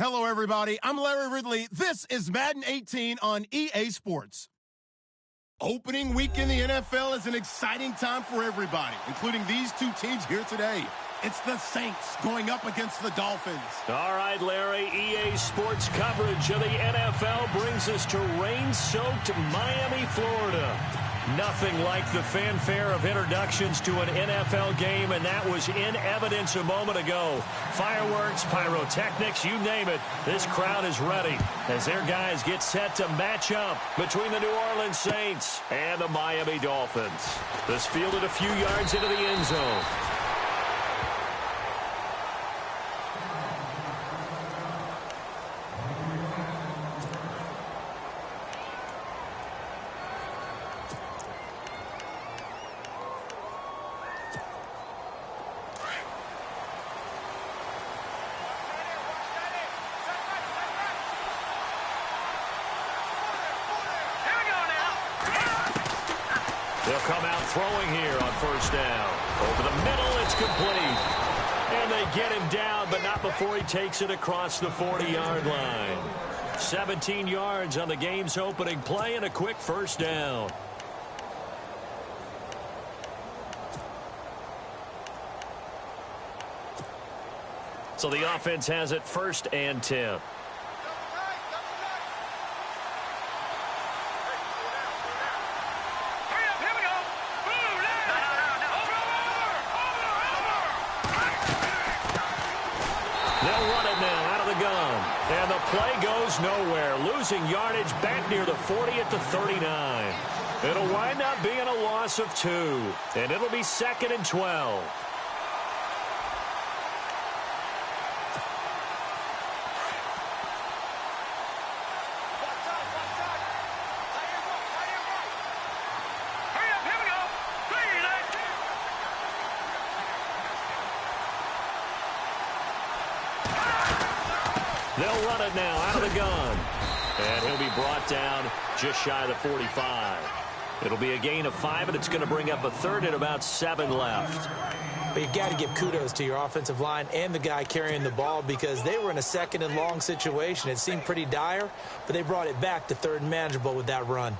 Hello, everybody. I'm Larry Ridley. This is Madden 18 on EA Sports. Opening week in the NFL is an exciting time for everybody, including these two teams here today. It's the Saints going up against the Dolphins. All right, Larry, EA Sports coverage of the NFL brings us to rain-soaked Miami, Florida. Nothing like the fanfare of introductions to an NFL game, and that was in evidence a moment ago. Fireworks, pyrotechnics, you name it. This crowd is ready as their guys get set to match up between the New Orleans Saints and the Miami Dolphins. This fielded a few yards into the end zone. They'll come out throwing here on first down. Over the middle, it's complete. And they get him down, but not before he takes it across the 40-yard line. 17 yards on the game's opening play and a quick first down. So the offense has it 1st and 10. And the play goes nowhere, losing yardage back near the 40 at the 39. It'll wind up being a loss of 2, and it'll be 2nd and 12. They'll run it now out of the gun. And he'll be brought down just shy of the 45. It'll be a gain of 5, and it's going to bring up a 3rd and about 7 left. But you've got to give kudos to your offensive line and the guy carrying the ball because they were in a 2nd and long situation. It seemed pretty dire, but they brought it back to 3rd and manageable with that run.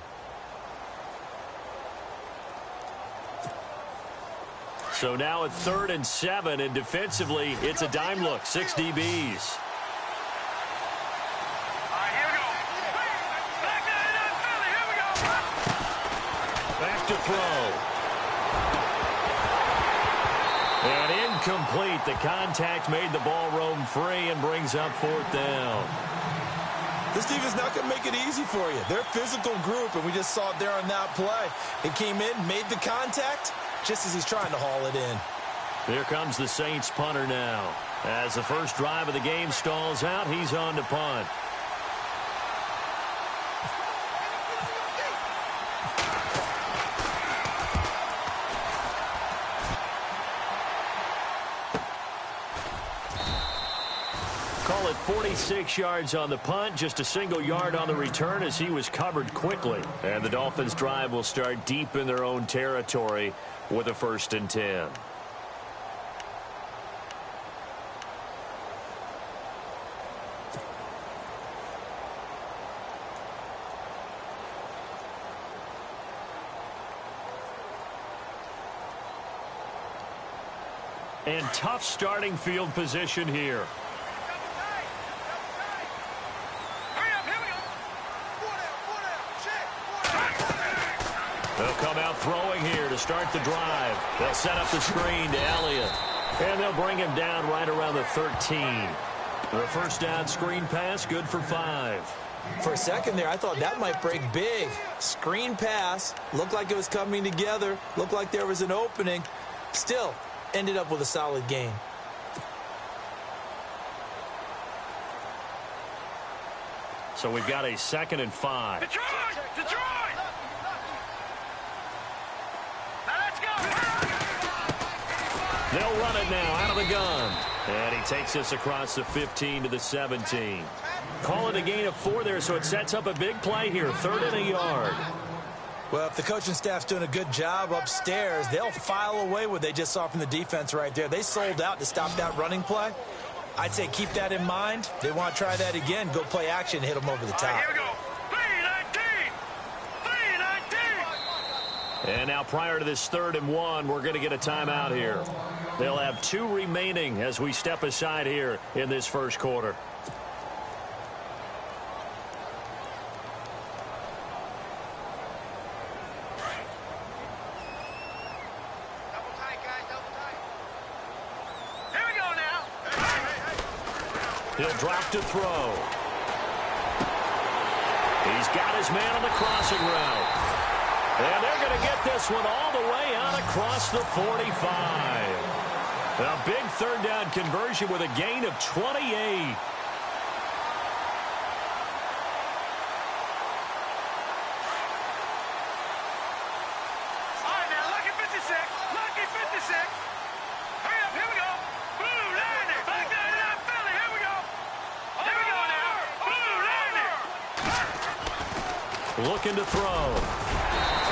So now at 3rd and 7, and defensively, it's a dime look, 6 DBs. Back to throw. And incomplete. The contact made the ball roam free and brings up 4th down. This defense not going to make it easy for you. They're a physical group, and we just saw it there on that play. It came in, made the contact, just as he's trying to haul it in. Here comes the Saints punter now. As the first drive of the game stalls out, he's on to punt. Call it 46 yards on the punt, just a single yard on the return as he was covered quickly. And the Dolphins' drive will start deep in their own territory with a 1st and 10. And tough starting field position here. They'll come out throwing here to start the drive. They'll set up the screen to Elliott. And they'll bring him down right around the 13. The first down screen pass, good for 5. For a second there, I thought that might break big. Screen pass, looked like it was coming together, looked like there was an opening. Still, ended up with a solid gain. So we've got a 2nd and 5. Detroit! Detroit! They'll run it now out of the gun. And he takes this across the 15 to the 17. Call it a gain of 4 there, so it sets up a big play here. 3rd and a yard. Well, if the coaching staff's doing a good job upstairs, they'll file away what they just saw from the defense right there. They sold out to stop that running play. I'd say keep that in mind. They want to try that again. Go play action and hit them over the top. Here we go. And now prior to this 3rd and 1, we're going to get a timeout here. They'll have 2 remaining as we step aside here in this first quarter. Double tight, guys, double tight. Here we go now. He'll drop to throw. He's got his man on the crossing route. And they're going to get this one all the way out across the 45. A big 3rd down conversion with a gain of 28. Looking to throw.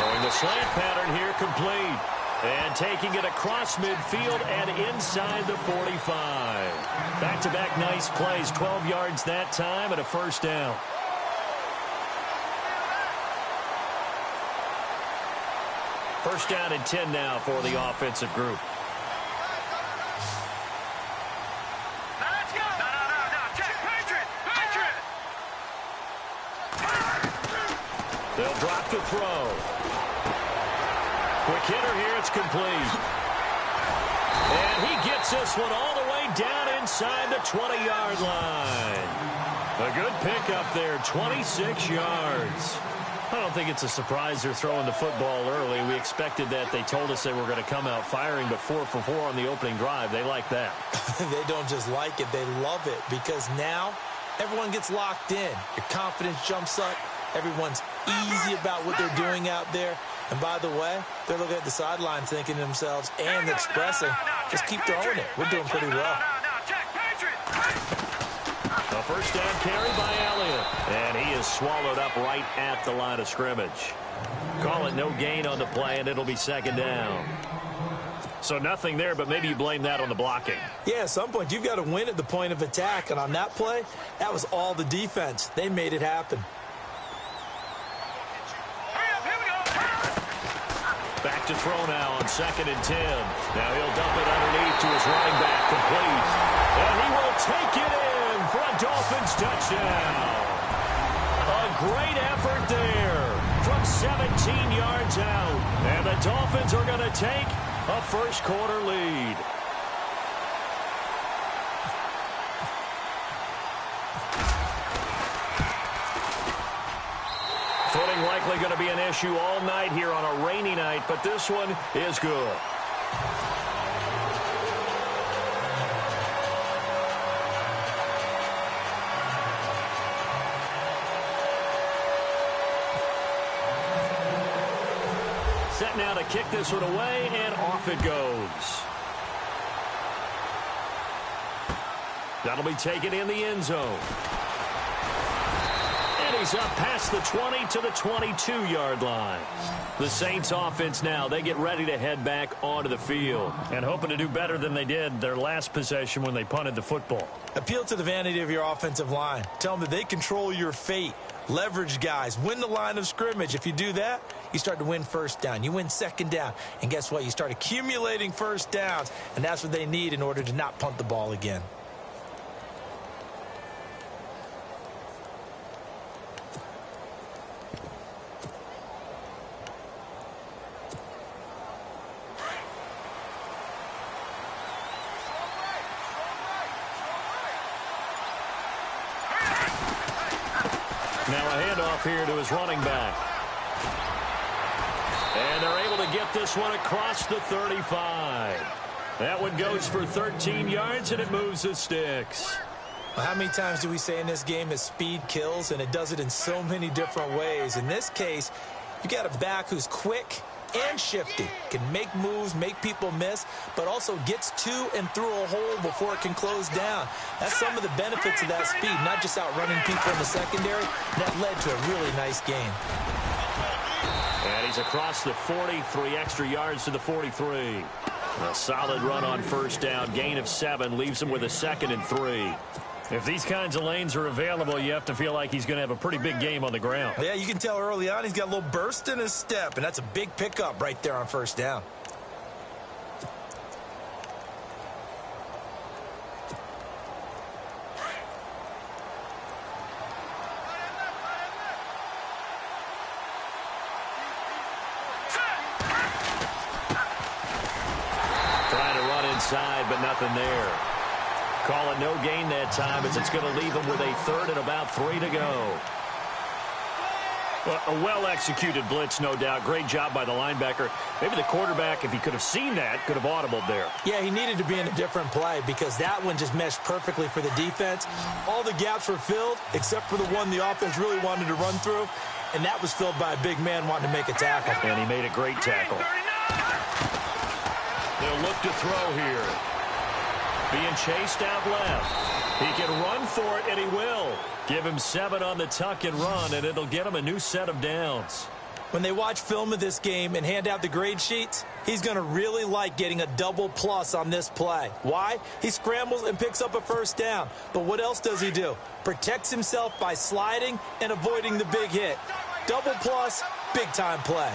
Throwing the slant pattern here complete. And taking it across midfield and inside the 45. Back-to-back nice plays. 12 yards that time and a first down. First down and 10 now for the offensive group. They'll drop to throw. Quick hitter here, it's complete. And he gets this one all the way down inside the 20-yard line. A good pickup there, 26 yards. I don't think it's a surprise they're throwing the football early. We expected that. They told us they were going to come out firing, but 4 for 4 on the opening drive. They like that. They don't just like it, they love it, because now everyone gets locked in. Your confidence jumps up. Everyone's easy about what they're doing out there. And by the way, they're looking at the sidelines thinking to themselves and expressing, just keep throwing it. We're doing pretty well. A first down carry by Elliott. And he is swallowed up right at the line of scrimmage. Call it no gain on the play, and it'll be 2nd down. So nothing there, but maybe you blame that on the blocking. Yeah, at some point, you've got to win at the point of attack. And on that play, that was all the defense. They made it happen. Back to throw now on 2nd and 10. Now he'll dump it underneath to his running back, complete. And he will take it in for a Dolphins touchdown. A great effort there from 17 yards out. And the Dolphins are going to take a first quarter lead. Footing likely going to be an issue all night here on a rainy night, but this one is good. Set now to kick this one away, and off it goes. That'll be taken in the end zone. He's up past the 20 to the 22-yard line. The Saints offense now, they get ready to head back onto the field and hoping to do better than they did their last possession when they punted the football. Appeal to the vanity of your offensive line. Tell them that they control your fate. Leverage guys. Win the line of scrimmage. If you do that, you start to win first down. You win 2nd down. And guess what? You start accumulating first downs, and that's what they need in order to not punt the ball again. Now a handoff here to his running back. And they're able to get this one across the 35. That one goes for 13 yards, and it moves the sticks. Well, how many times do we say in this game that speed kills, and it does it in so many different ways? In this case, you got a back who's quick and shifty, can make moves, make people miss, but also gets to and through a hole before it can close down. That's some of the benefits of that speed, not just outrunning people in the secondary. That led to a really nice game. And he's across the 40, 3 extra yards to the 43. A solid run on first down. Gain of 7 leaves him with a 2nd and 3. If these kinds of lanes are available, you have to feel like he's going to have a pretty big game on the ground. Yeah, you can tell early on he's got a little burst in his step, and that's a big pickup right there on first down. But nothing there. Call it no gain that time as it's going to leave him with a 3rd and about 3 to go. Well, a well-executed blitz, no doubt. Great job by the linebacker. Maybe the quarterback, if he could have seen that, could have audibled there. Yeah, he needed to be in a different play because that one just meshed perfectly for the defense. All the gaps were filled except for the one the offense really wanted to run through, and that was filled by a big man wanting to make a tackle. And he made a great tackle. They'll look to throw here. Being chased out left. He can run for it, and he will. Give him 7 on the tuck and run, and it'll get him a new set of downs. When they watch film of this game and hand out the grade sheets, he's going to really like getting a double plus on this play. Why? He scrambles and picks up a first down. But what else does he do? Protects himself by sliding and avoiding the big hit. Double plus, big-time play.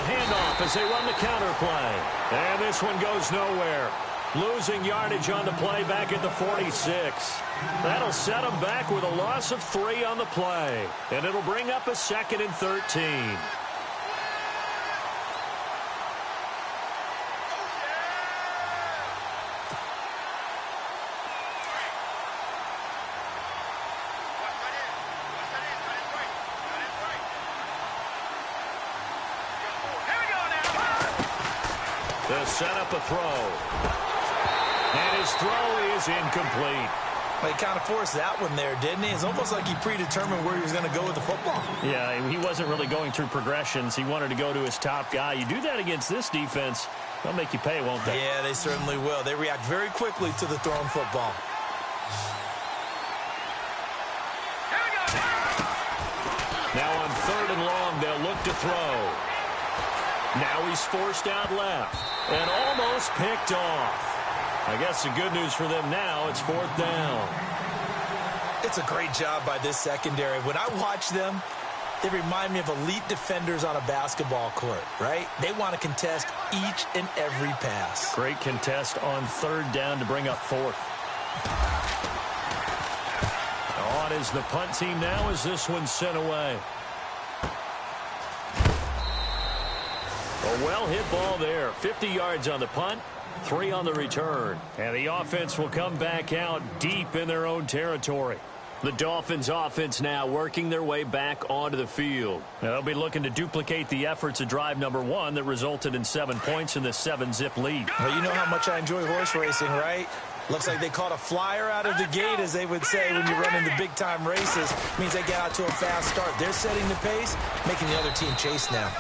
Handoff as they run the counter play. And this one goes nowhere. Losing yardage on the play back at the 46. That'll set them back with a loss of 3 on the play. And it'll bring up a 2nd and 13. To set up a throw. And his throw is incomplete. Well, he kind of forced that one there, didn't he? It's almost like he predetermined where he was going to go with the football. Yeah, he wasn't really going through progressions. He wanted to go to his top guy. You do that against this defense, they'll make you pay, won't they? Yeah, they certainly will. They react very quickly to the thrown football. Now on 3rd and long, they'll look to throw. Now he's forced out left and almost picked off. I guess the good news for them now, it's 4th down. It's a great job by this secondary. When I watch them, they remind me of elite defenders on a basketball court, right? They want to contest each and every pass. Great contest on 3rd down to bring up 4th. On is the punt team now as this one's sent away. A well-hit ball there. 50 yards on the punt, 3 on the return. And the offense will come back out deep in their own territory. The Dolphins offense now working their way back onto the field. Now they'll be looking to duplicate the efforts of drive number 1 that resulted in 7 points in the 7-zip lead. Well, you know how much I enjoy horse racing, right? Looks like they caught a flyer out of the gate, as they would say when you run into big-time races. Means they get out to a fast start. They're setting the pace, making the other team chase now.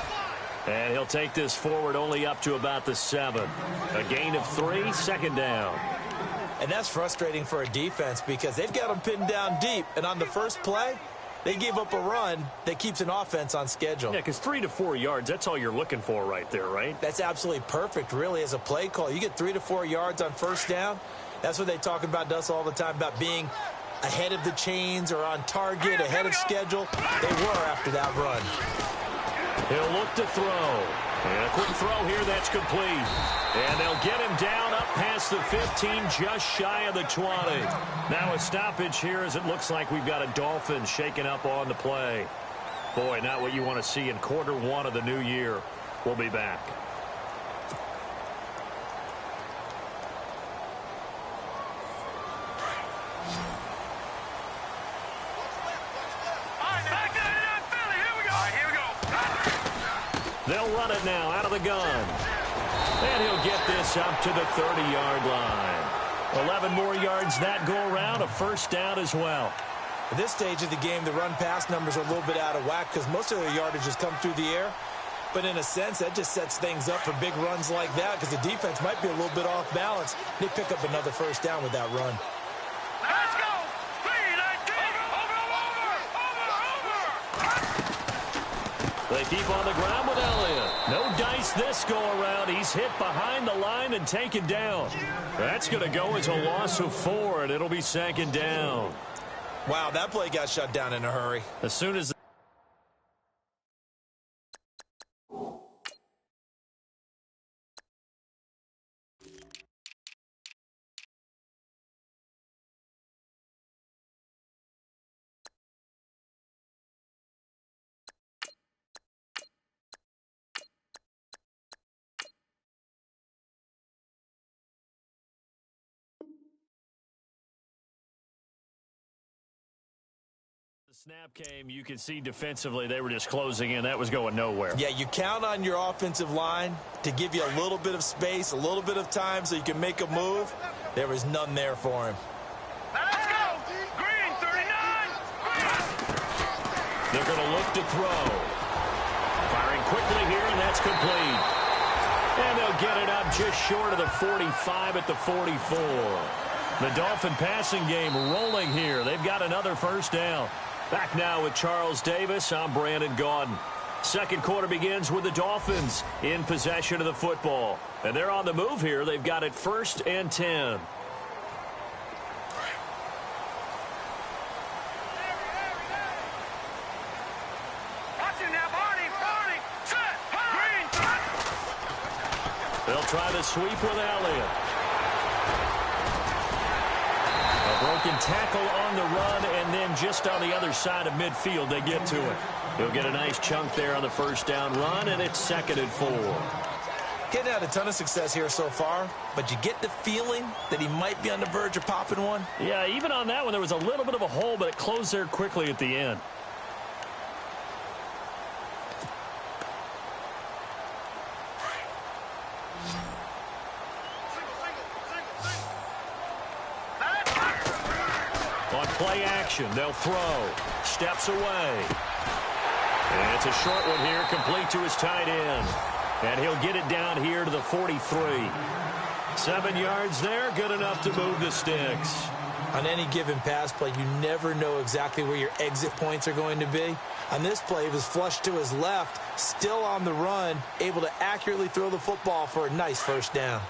And he'll take this forward only up to about the 7. A gain of 3, 2nd down. And that's frustrating for a defense because they've got them pinned down deep. And on the first play, they gave up a run that keeps an offense on schedule. Yeah, because 3 to 4 yards, that's all you're looking for right there, right? That's absolutely perfect, really, as a play call. You get 3 to 4 yards on first down. That's what they talk about us all the time, about being ahead of the chains or on target, ahead of schedule. They were after that run. He'll look to throw. And a quick throw here that's complete. And they'll get him down up past the 15, just shy of the 20. Now a stoppage here as it looks like we've got a Dolphin shaking up on the play. Boy, not what you want to see in quarter 1 of the new year. We'll be back. They'll run it now out of the gun. And he'll get this up to the 30-yard line. 11 more yards that go around, a first down as well. At this stage of the game, the run-pass numbers are a little bit out of whack because most of their yardage has come through the air. But in a sense, that just sets things up for big runs like that because the defense might be a little bit off balance. They pick up another first down with that run. Let's go! They keep on the ground with Elliott. No dice this go-around. He's hit behind the line and taken down. That's going to go as a loss of 4, and it'll be 2nd down. Wow, that play got shut down in a hurry. As soon as the snap came, you could see defensively they were just closing in. That was going nowhere. Yeah, you count on your offensive line to give you a little bit of space, a little bit of time so you can make a move. There was none there for him. Let's go! Green, 39! They're going to look to throw. Firing quickly here, and that's complete. And they'll get it up just short of the 45 at the 44. The Dolphin passing game rolling here. They've got another first down. Back now with Charles Davis. I'm Brandon Gaudin. Second quarter begins with the Dolphins in possession of the football. And they're on the move here. They've got it 1st and 10. Watching now, Barney, set, Green, They'll try the sweep with Elliott. A broken tackle on the run, and then just on the other side of midfield, they get to it. He'll get a nice chunk there on the first down run, and it's 2nd and 4. Getting had a ton of success here so far, but you get the feeling that he might be on the verge of popping one. Yeah, even on that one, there was a little bit of a hole, but it closed there quickly at the end. On play action, they'll throw. Steps away. And it's a short one here, complete to his tight end. And he'll get it down here to the 43. 7 yards there, good enough to move the sticks. On any given pass play, you never know exactly where your exit points are going to be. On this play, he was flushed to his left, still on the run, able to accurately throw the football for a nice first down.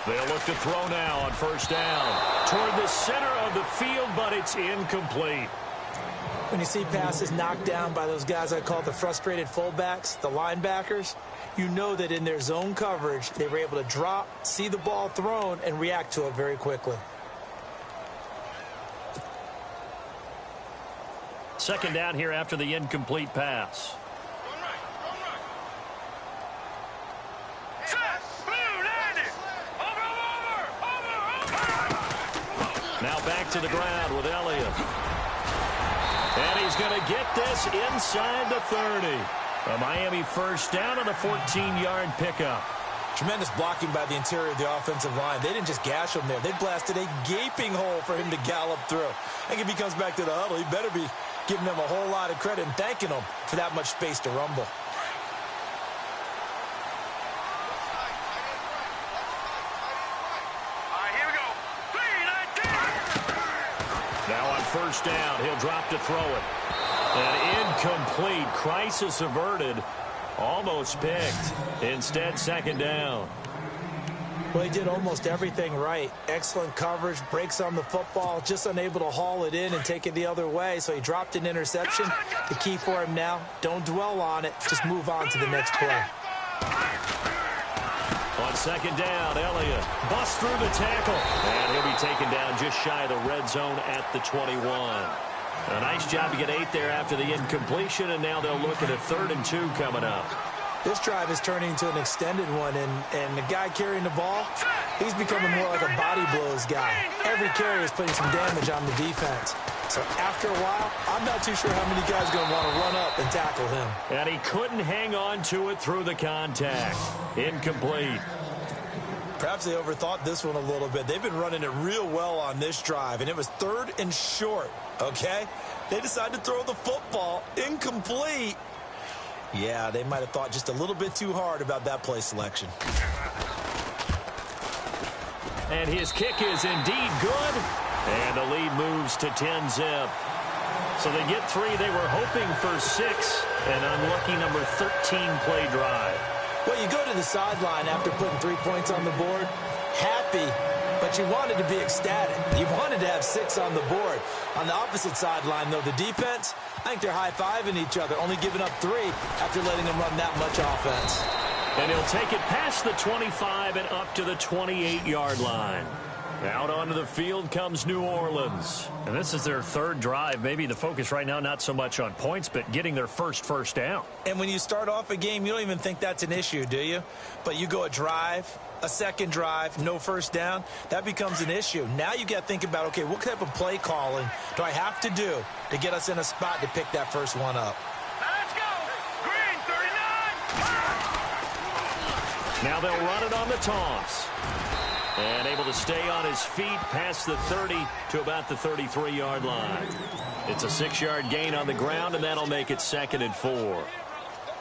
They'll look to throw now on first down. Toward the center of the field, but it's incomplete. When you see passes knocked down by those guys I call the frustrated fullbacks, the linebackers, you know that in their zone coverage, they were able to drop, see the ball thrown, and react to it very quickly. 2nd down here after the incomplete pass. Now back to the ground with Elliott. And he's going to get this inside the 30. A Miami first down on a 14-yard pickup. Tremendous blocking by the interior of the offensive line. They didn't just gash him there. They blasted a gaping hole for him to gallop through. I think if he comes back to the huddle, he better be giving them a whole lot of credit and thanking them for that much space to rumble. First down, he'll drop to throw it. An incomplete, crisis averted, almost picked. Instead, 2nd down. Well, he did almost everything right. Excellent coverage, breaks on the football, just unable to haul it in and take it the other way, so he dropped an interception. The key for him now, don't dwell on it, just move on to the next play. On 2nd down, Elliott busts through the tackle, and he'll be taken down just shy of the red zone at the 21. A nice job to get 8 there after the incompletion, and now they'll look at a 3rd and 2 coming up. This drive is turning into an extended one, and the guy carrying the ball, he's becoming more like a body blows guy. Every carry is putting some damage on the defense. So after a while, I'm not too sure how many guys are going to want to run up and tackle him. And he couldn't hang on to it through the contact. Incomplete. Perhaps they overthought this one a little bit. They've been running it real well on this drive, and it was 3rd and short, okay? They decided to throw the football incomplete. Yeah, they might have thought just a little bit too hard about that play selection. And his kick is indeed good. And the lead moves to 10-zip. So they get 3. They were hoping for 6. An unlucky number 13 play drive. Well, you go to the sideline after putting 3 points on the board, happy, but you wanted to be ecstatic. You wanted to have 6 on the board. On the opposite sideline, though, the defense, I think they're high-fiving each other, only giving up 3 after letting them run that much offense. And he'll take it past the 25 and up to the 28-yard line. Out onto the field comes New Orleans. And this is their 3rd drive. Maybe the focus right now not so much on points, but getting their first down. And when you start off a game, you don't even think that's an issue, do you? But you go a drive, a second drive, no first down, that becomes an issue. Now you got to think about, okay, what type of play calling do I have to do to get us in a spot to pick that first one up? Let's go! Green, 39! Now they'll run it on the toss. And able to stay on his feet past the 30 to about the 33-yard line. It's a 6-yard gain on the ground, and that'll make it 2nd and 4.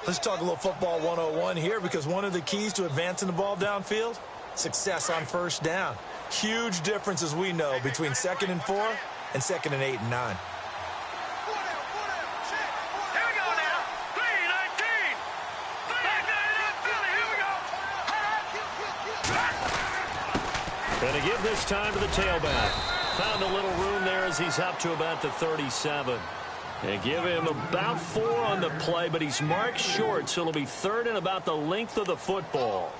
Let's talk a little football 101 here, because one of the keys to advancing the ball downfield, success on first down. Huge difference, as we know, between 2nd and 4 and 2nd and 8 and 9. Here we go now! 3-19! Back up, Philly, here we go! And to give this time to the tailback. Found a little room there as he's up to about the 37. And give him about 4 on the play, but he's marked short, so it'll be 3rd and about the length of the football.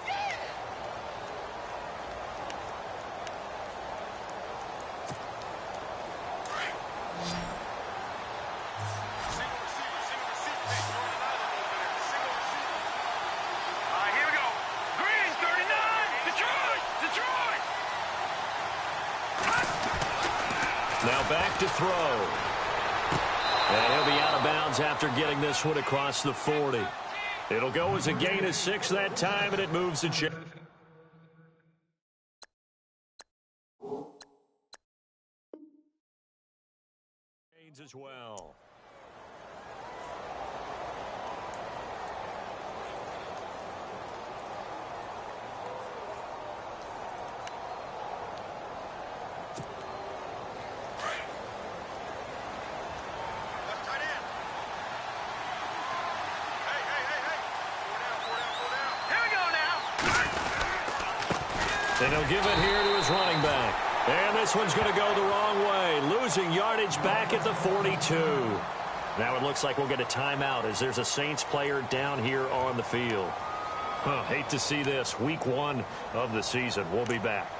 Here we go. Green, 39! Detroit! Now back to throw. And he'll be out of bounds after getting this one across the 40. It'll go as a gain of 6 that time, and it moves to chains as well. And he'll give it here to his running back. And this one's going to go the wrong way. Losing yardage back at the 42. Now it looks like we'll get a timeout as there's a Saints player down here on the field. Hate to see this. Week 1 of the season. We'll be back.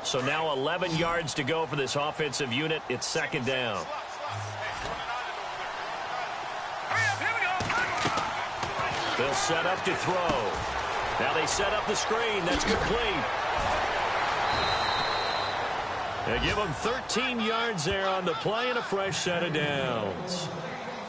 So now 11 yards to go for this offensive unit. It's 2nd down. They'll set up to throw. Now they set up the screen. That's complete. They give them 13 yards there on the play and a fresh set of downs.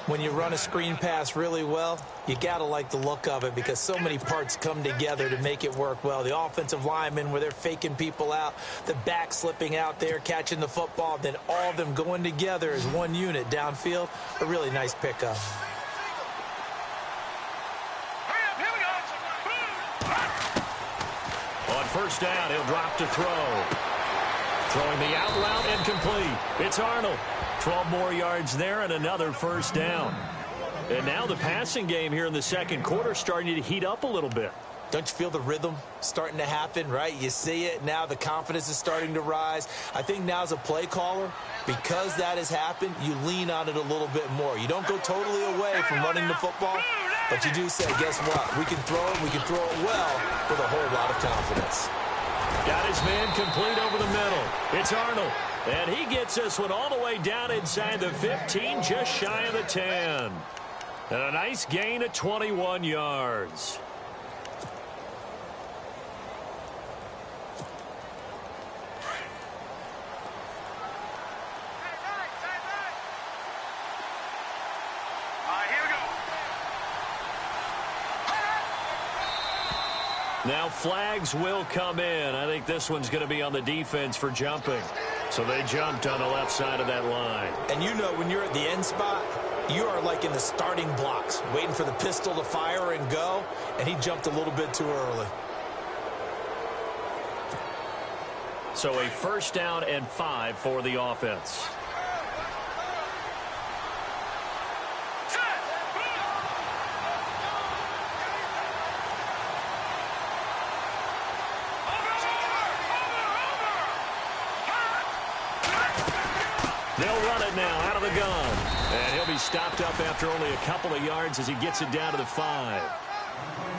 When you run a screen pass really well, you got to like the look of it because so many parts come together to make it work well. The offensive linemen, where they're faking people out, the back slipping out there, catching the football, then all of them going together as one unit downfield. A really nice pickup. On first down, he'll drop to throw. Throwing the out route incomplete. It's Arnold. 12 more yards there and another first down. And now the passing game here in the second quarter starting to heat up a little bit. Don't you feel the rhythm starting to happen, right? You see it now. The confidence is starting to rise. I think now as a play caller, because that has happened, you lean on it a little bit more. You don't go totally away from running the football, but you do say, guess what? We can throw it. We can throw it well with a whole lot of confidence. Got his man complete over the middle. It's Arnold. And he gets this one all the way down inside the 15, just shy of the 10. And a nice gain of 21 yards. Now flags will come in. I think this one's going to be on the defense for jumping. So they jumped on the left side of that line. And you know when you're at the end spot, you are like in the starting blocks, waiting for the pistol to fire and go, and he jumped a little bit too early. So a 1st down and 5 for the offense. They'll run it now out of the gun. And he'll be stopped up after only a couple of yards as he gets it down to the 5.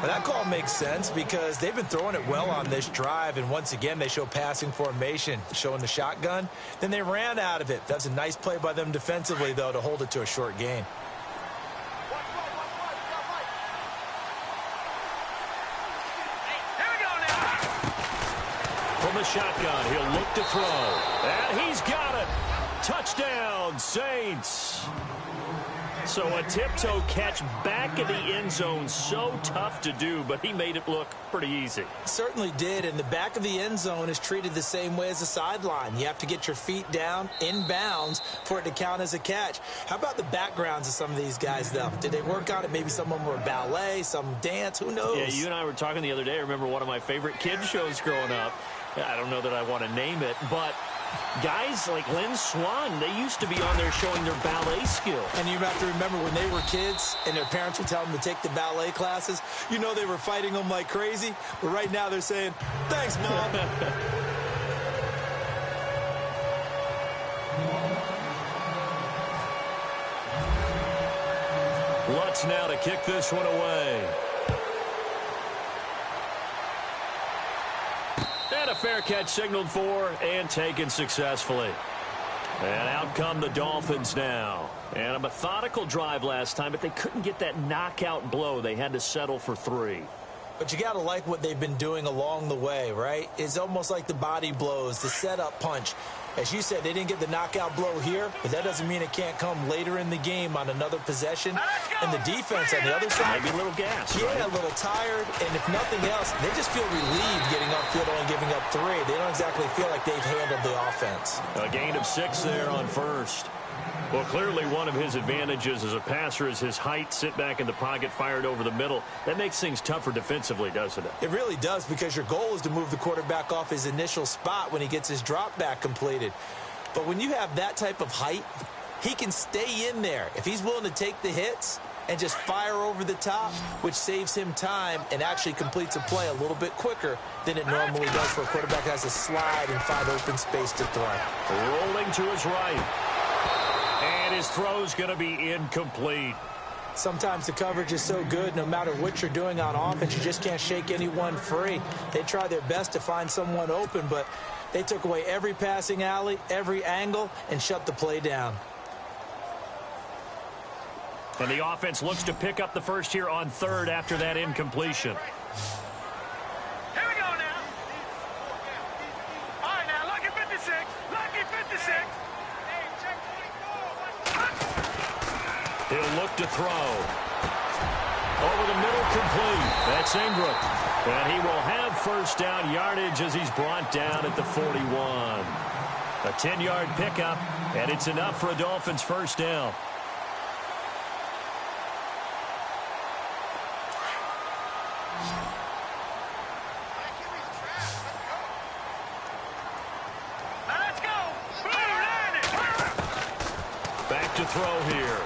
Well, that call makes sense because they've been throwing it well on this drive, and once again they show passing formation, showing the shotgun. Then they ran out of it. That's a nice play by them defensively, though, to hold it to a short gain. From the shotgun, he'll look to throw. And he's got it. Touchdown, Saints. So a tiptoe catch back in the end zone, so tough to do, but he made it look pretty easy. Certainly did, and the back of the end zone is treated the same way as the sideline. You have to get your feet down, in bounds, for it to count as a catch. How about the backgrounds of some of these guys, though? Did they work on it? Maybe some of them were ballet, some dance, who knows? Yeah, you and I were talking the other day. I remember one of my favorite kids shows growing up. I don't know that I want to name it, but guys like Lynn Swan, they used to be on there showing their ballet skill. And you have to remember when they were kids and their parents would tell them to take the ballet classes, you know they were fighting them like crazy. But right now they're saying, thanks, Mom. Lutz now to kick this one away. And a fair catch signaled for and taken successfully. And out come the Dolphins now. And a methodical drive last time, but they couldn't get that knockout blow. They had to settle for 3. But you got to like what they've been doing along the way, right? It's almost like the body blows, the setup punch. As you said, they didn't get the knockout blow here, but that doesn't mean it can't come later in the game on another possession. And the defense on the other side, maybe a little gas, yeah, right? A little tired. And if nothing else, they just feel relieved getting upfield, only giving up 3. They don't exactly feel like they've handled the offense. A gain of 6 there on first. Well, clearly one of his advantages as a passer is his height, sit back in the pocket, fired over the middle. That makes things tougher defensively, doesn't it? It really does, because your goal is to move the quarterback off his initial spot when he gets his drop back completed. But when you have that type of height, he can stay in there. If he's willing to take the hits and just fire over the top, which saves him time and actually completes a play a little bit quicker than it normally does for a quarterback that has to slide and find open space to throw. Rolling to his right. And his throw's going to be incomplete. Sometimes the coverage is so good, no matter what you're doing on offense, you just can't shake anyone free. They try their best to find someone open, but they took away every passing alley, every angle, and shut the play down. And the offense looks to pick up the first here on 3rd after that incompletion. Here we go now. All right, now, lucky 56. Lucky 56. He'll look to throw. Over the middle, complete. That's Ingram. And he will have 1st down yardage as he's brought down at the 41. A 10-yard pickup, and it's enough for a Dolphins 1st down. Let's go. Back to throw here.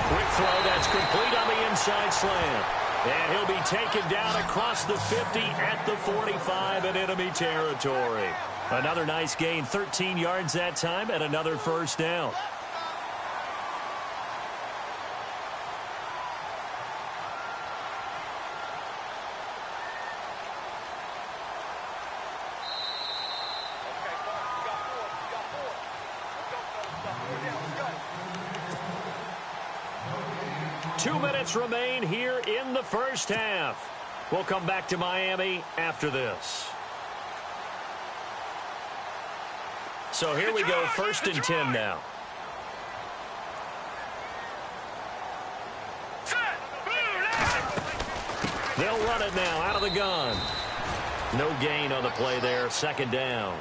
Quick throw, that's complete on the inside slant. And he'll be taken down across the 50 at the 45 in enemy territory. Another nice gain, 13 yards that time, and another 1st down. Remain here in the 1st half. We'll come back to Miami after this. So here we go, 1st and 10 now. They'll run it now out of the gun. No gain on the play there, 2nd down.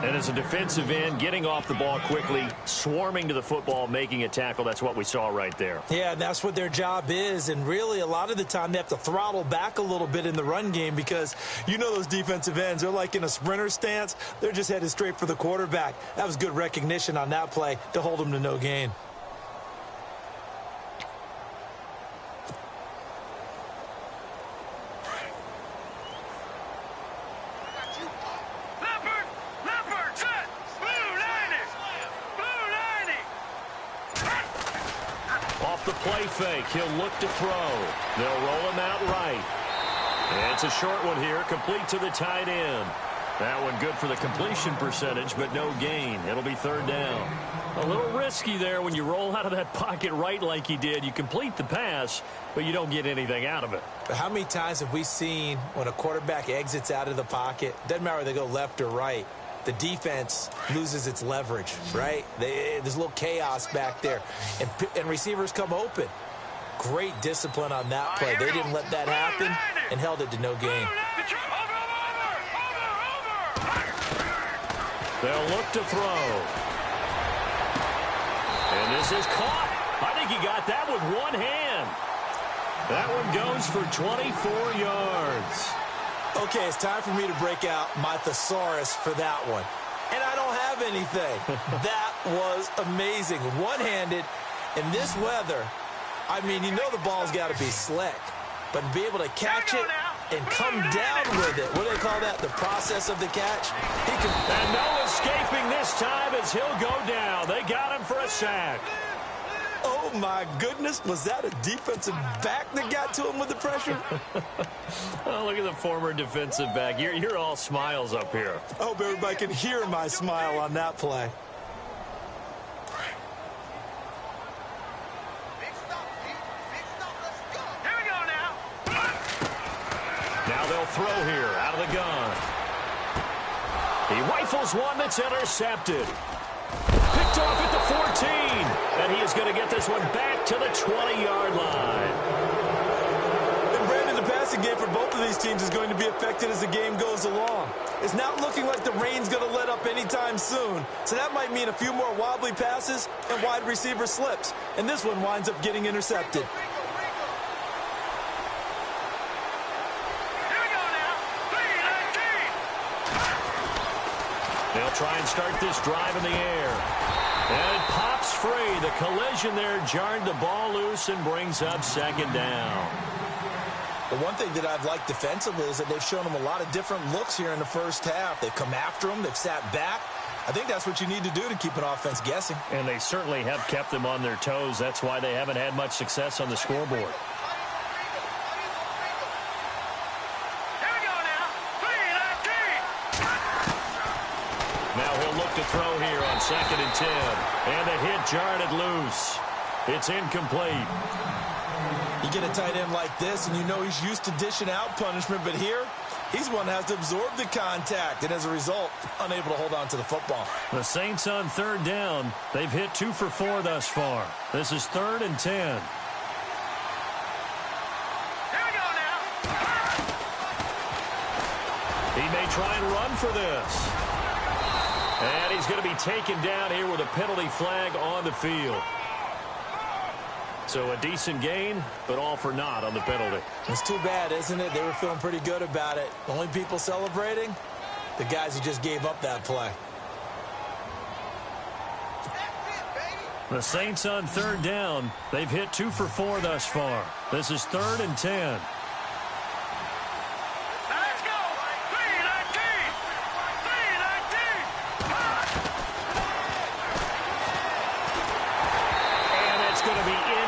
And as a defensive end, getting off the ball quickly, swarming to the football, making a tackle, that's what we saw right there. Yeah, that's what their job is. And really, a lot of the time, they have to throttle back a little bit in the run game because you know those defensive ends, they're like in a sprinter stance. They're just headed straight for the quarterback. That was good recognition on that play to hold them to no gain. The play fake. He'll look to throw. They'll roll him out right. And it's a short one here, complete to the tight end. That one good for the completion percentage, but no gain. It'll be third down. A little risky there when you roll out of that pocket right like he did. You complete the pass, but you don't get anything out of it. But how many times have we seen when a quarterback exits out of the pocket, doesn't matter whether they go left or right, the defense loses its leverage, right? There's a little chaos back there, and receivers come open. Great discipline on that play. They didn't let that happen and held it to no gain. They'll look to throw. And this is caught. I think he got that with one hand. That one goes for 24 yards. Okay, it's time for me to break out my thesaurus for that one. And I don't have anything. That was amazing. One-handed in this weather. I mean, you know the ball's got to be slick. But to be able to catch it and come down with it, what do they call that, the process of the catch? And no escaping this time as he'll go down. They got him for a sack. Oh, my goodness. Was that a defensive back that got to him with the pressure? Oh, look at the former defensive back. You're all smiles up here. I hope everybody can hear my smile on that play. Here we go now. Now they'll throw here out of the gun. He rifles one that's intercepted. Picked off at the 14. And he is going to get this one back to the 20-yard line. And Brandon, the passing game for both of these teams is going to be affected as the game goes along. It's not looking like the rain's going to let up anytime soon. So that might mean a few more wobbly passes and wide receiver slips. And this one winds up getting intercepted. They'll try and start this drive in the air. And it pops free. The collision there jarred the ball loose and brings up second down. The one thing that I've liked defensively is that they've shown them a lot of different looks here in the first half. They've come after them. They've sat back. I think that's what you need to do to keep an offense guessing. And they certainly have kept them on their toes. That's why they haven't had much success on the scoreboard. To throw here on 2nd and 10. And the hit jarred it loose. It's incomplete. You get a tight end like this, and you know he's used to dishing out punishment, but here, he's one that has to absorb the contact, and as a result, unable to hold on to the football. The Saints on third down. They've hit 2 for 4 thus far. This is 3rd and 10. Here we go now. He may try and run for this. And he's going to be taken down here with a penalty flag on the field. So a decent gain, but all for naught on the penalty. It's too bad, isn't it? They were feeling pretty good about it. The only people celebrating, the guys who just gave up that play. The Saints on third down. They've hit 2 for 4 thus far. This is 3rd and 10.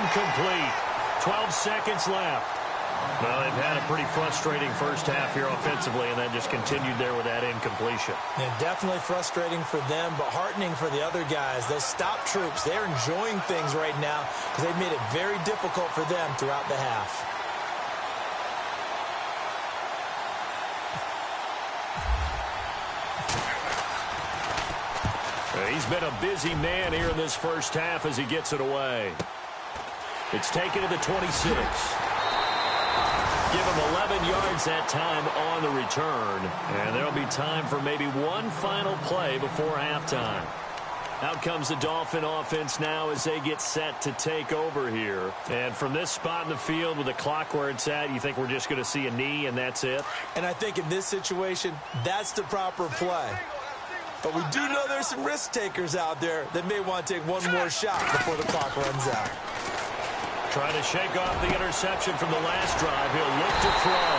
Complete. 12 seconds left. Well, they've had a pretty frustrating first half here offensively, and then just continued there with that incompletion. Yeah, definitely frustrating for them, but heartening for the other guys. Those stop troops, they're enjoying things right now because they've made it very difficult for them throughout the half. He's been a busy man here in this first half as he gets it away. It's taken to the 26. Give him 11 yards that time on the return. And there'll be time for maybe one final play before halftime. Out comes the Dolphin offense now as they get set to take over here. And from this spot in the field with the clock where it's at, you think we're just going to see a knee and that's it? And I think in this situation, that's the proper play. But we do know there's some risk takers out there that may want to take one more shot before the clock runs out. Trying to shake off the interception from the last drive. He'll look to throw.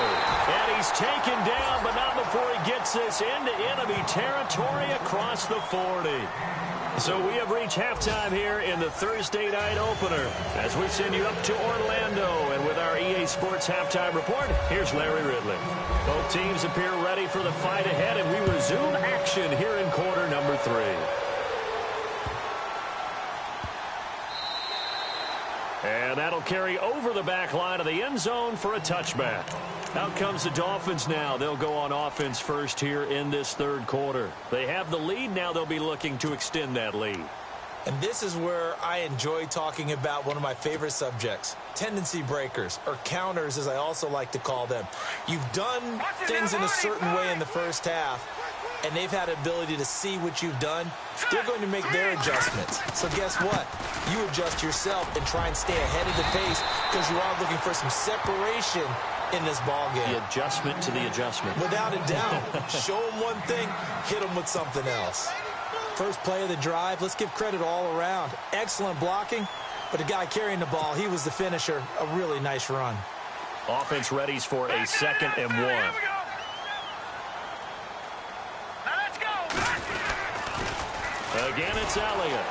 And he's taken down, but not before he gets this into enemy territory across the 40. So we have reached halftime here in the Thursday night opener as we send you up to Orlando. And with our EA Sports halftime report, here's Larry Ridley. Both teams appear ready for the fight ahead, and we resume action here in quarter number 3. And that'll carry over the back line of the end zone for a touchback. Out comes the Dolphins now. They'll go on offense first here in this third quarter. They have the lead. Now they'll be looking to extend that lead. And this is where I enjoy talking about one of my favorite subjects, tendency breakers, or counters as I also like to call them. You've done things in a certain way in the first half, and they've had ability to see what you've done. They're going to make their adjustments. So guess what? You adjust yourself and try and stay ahead of the pace because you are looking for some separation in this ball game. The adjustment to the adjustment. Without a doubt. Show them one thing, hit them with something else. First play of the drive, let's give credit all around. Excellent blocking, but the guy carrying the ball, he was the finisher. A really nice run. Offense readies for a 2nd and 1. Again, it's Elliott.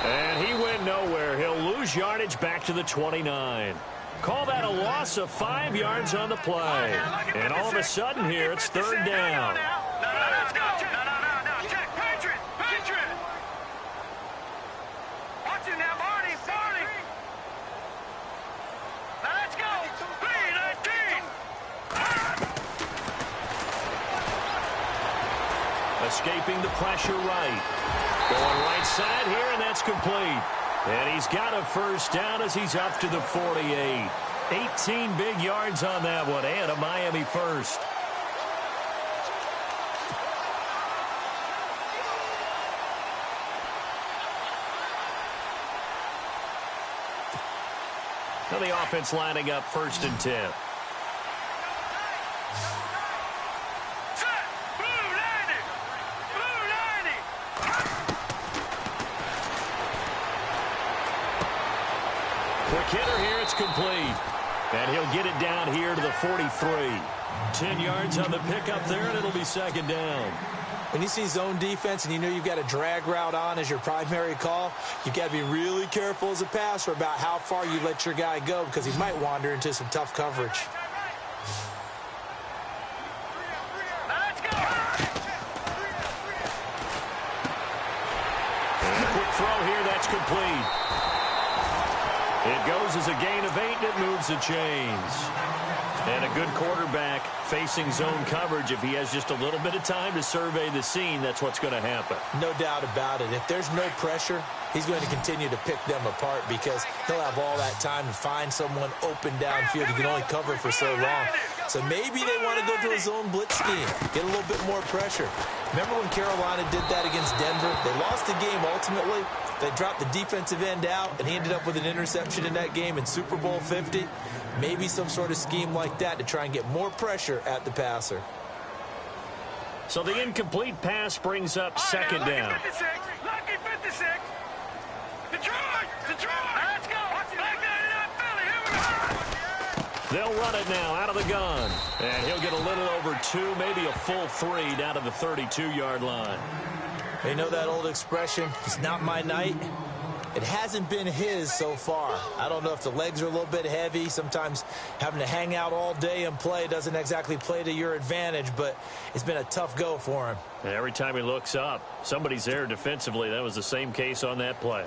And he went nowhere. He'll lose yardage back to the 29. Call that a loss of 5 yards on the play. And all of a sudden here, it's 3rd down. Escaping the pressure right. Going right side here, and that's complete. And he's got a first down as he's up to the 48. 18 big yards on that one, and a Miami first. Now the offense lining up 1st and 10. Quick hitter here, it's complete. And he'll get it down here to the 43. 10 yards on the pickup there, and it'll be 2nd down. When you see zone defense and you know you've got a drag route on as your primary call, you've got to be really careful as a passer about how far you let your guy go because he might wander into some tough coverage. And a quick throw here, that's complete. It goes as a gain of 8, and it moves the chains. And a good quarterback facing zone coverage. If he has just a little bit of time to survey the scene, that's what's going to happen. No doubt about it. If there's no pressure, he's going to continue to pick them apart because he'll have all that time to find someone open downfield. He can only cover for so long. So maybe they want to go to a zone blitz scheme, get a little bit more pressure. Remember when Carolina did that against Denver? They lost the game ultimately. They dropped the defensive end out, and he ended up with an interception in that game in Super Bowl 50. Maybe some sort of scheme like that to try and get more pressure at the passer. So the incomplete pass brings up 2nd down. Lucky 56. Lucky 56. Detroit. Let's go. Back there, Philly. Here we go. They'll run it now out of the gun. And he'll get a little over 2, maybe a full 3 down to the 32-yard line. You know that old expression, it's not my night? It hasn't been his so far. I don't know if the legs are a little bit heavy. Sometimes having to hang out all day and play doesn't exactly play to your advantage, but it's been a tough go for him. And every time he looks up, somebody's there defensively. That was the same case on that play.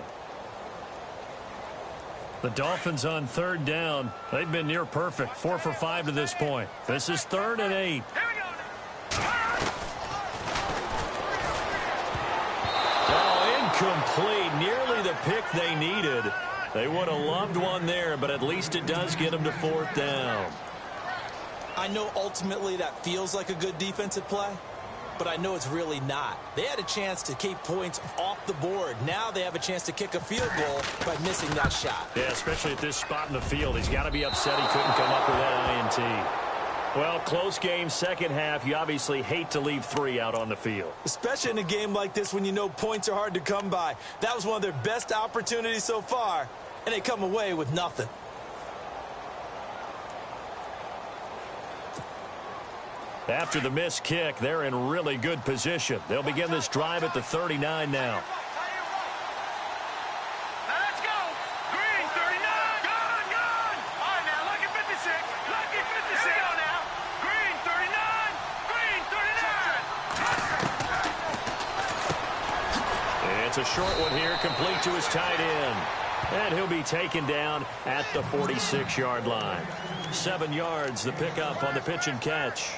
The Dolphins on 3rd down. They've been near perfect. 4 for 5 to this point. This is 3rd and 8. Complete, nearly the pick they needed. They would have loved one there, but at least it does get them to 4th down. I know ultimately that feels like a good defensive play, but I know it's really not. They had a chance to keep points off the board. Now they have a chance to kick a field goal by missing that shot. Yeah, especially at this spot in the field. He's got to be upset he couldn't come up with that INT. Well, close game, second half. You obviously hate to leave 3 out on the field. Especially in a game like this when you know points are hard to come by. That was one of their best opportunities so far, and they come away with nothing. After the missed kick, they're in really good position. They'll begin this drive at the 39 now. Let's go. Green, 39. Gone. All right, now, lucky 56. Lucky 56. Here we go now. Green, 39. Green, 39. It's a short one here, complete to his tight end. And he'll be taken down at the 46-yard line. 7 yards, the pickup on the pitch and catch.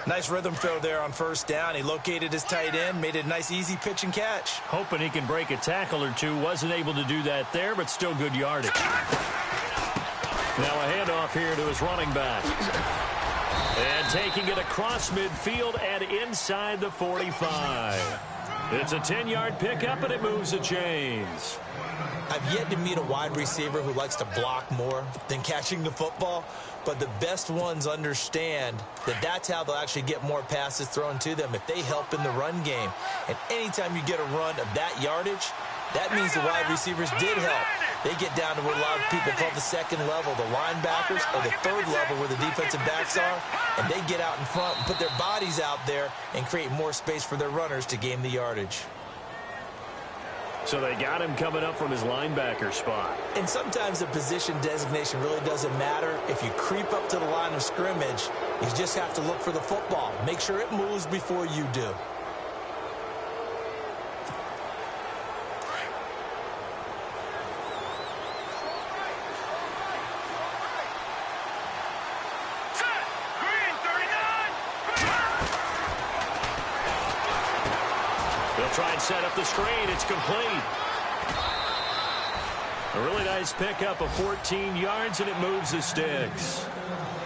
Nice rhythm throw there on 1st down. He located his tight end, made it a nice, easy pitch and catch. Hoping he can break a tackle or two. Wasn't able to do that there, but still good yardage. Now a handoff here to his running back. And taking it across midfield and inside the 45. It's a 10-yard pickup, and it moves the chains. I've yet to meet a wide receiver who likes to block more than catching the football, but the best ones understand that that's how they'll actually get more passes thrown to them if they help in the run game. And anytime you get a run of that yardage, that means the wide receivers did help. They get down to what a lot of people call the 2nd level, the linebackers, or the 3rd level where the defensive backs are, and they get out in front and put their bodies out there and create more space for their runners to gain the yardage. So they got him coming up from his linebacker spot. And sometimes the position designation really doesn't matter. If you creep up to the line of scrimmage, you just have to look for the football. Make sure it moves before you do. Try and set up the screen. It's complete. A really nice pickup of 14 yards, and it moves the sticks.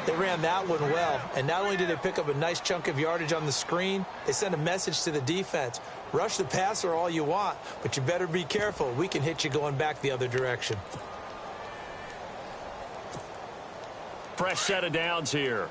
They ran that one well, and not only did they pick up a nice chunk of yardage on the screen, they sent a message to the defense. Rush the passer all you want, but you better be careful. We can hit you going back the other direction. Fresh set of downs here.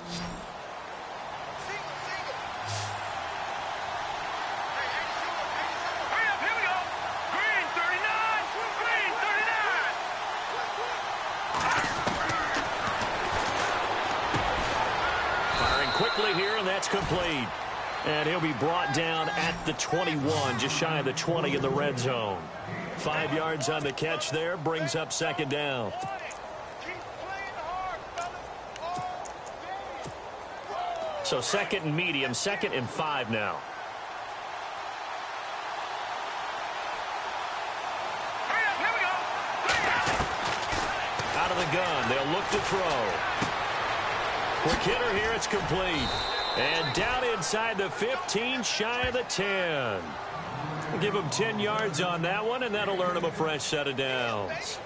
Quickly here, and that's complete. And he'll be brought down at the 21, just shy of the 20 in the red zone. 5 yards on the catch there, brings up 2nd down. So 2nd and medium, 2nd and 5 now. Out of the gun, they'll look to throw. Quick hitter here, it's complete. And down inside the 15, shy of the 10. We'll give him 10 yards on that one, and that'll earn him a fresh set of downs.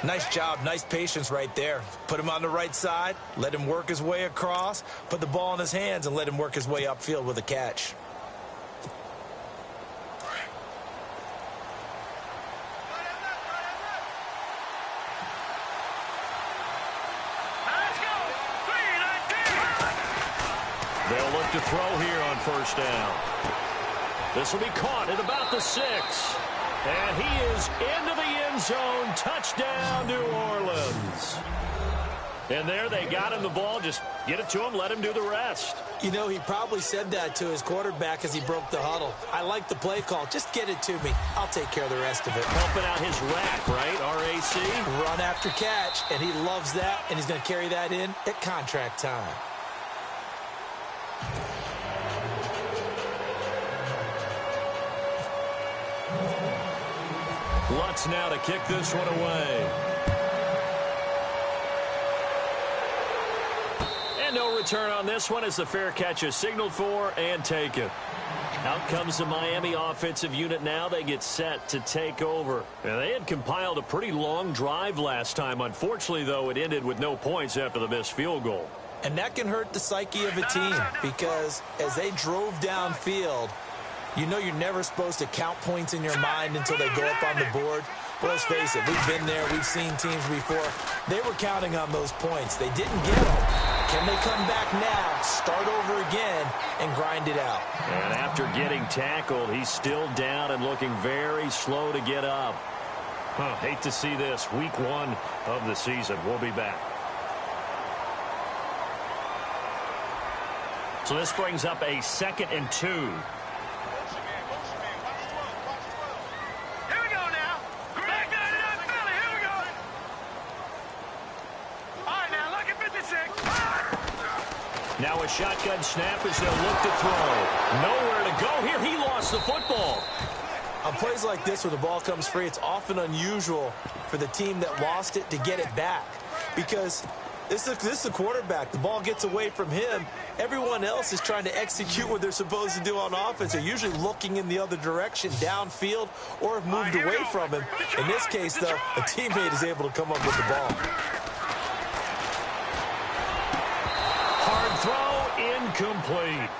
Nice job, nice patience right there. Put him on the right side, let him work his way across, put the ball in his hands, and let him work his way upfield with a catch. They'll look to throw here on 1st down. This will be caught at about the 6. And he is into the end zone. Touchdown, New Orleans. And there they got him the ball. Just get it to him, let him do the rest. You know, he probably said that to his quarterback as he broke the huddle. I like the play call. Just get it to me. I'll take care of the rest of it. Helping out his rack, right? R-A-C? Run after catch, and he loves that, and he's going to carry that in at contract time. Lutz now to kick this one away. And no return on this one as the fair catch is signaled for and taken. Out comes the Miami offensive unit now. They get set to take over. And they had compiled a pretty long drive last time. Unfortunately, though, it ended with no points after the missed field goal. And that can hurt the psyche of a team because as they drove downfield, you know you're never supposed to count points in your mind until they go up on the board. But let's face it, we've been there. We've seen teams before. They were counting on those points. They didn't get them. Can they come back now, start over again, and grind it out? And after getting tackled, he's still down and looking very slow to get up. Hate to see this. Week 1 of the season. We'll be back. So this brings up a 2nd and 2. Here we go now. Back 99 Philly. Here we go. All right, now look at 56. Now a shotgun snap as they'll look to throw. Nowhere to go here. He lost the football. On plays like this where the ball comes free, it's often unusual for the team that lost it to get it back because this is the quarterback. The ball gets away from him. Everyone else is trying to execute what they're supposed to do on offense. They're usually looking in the other direction, downfield, or have moved away from him. In this case, though, a teammate is able to come up with the ball. Hard throw, incomplete.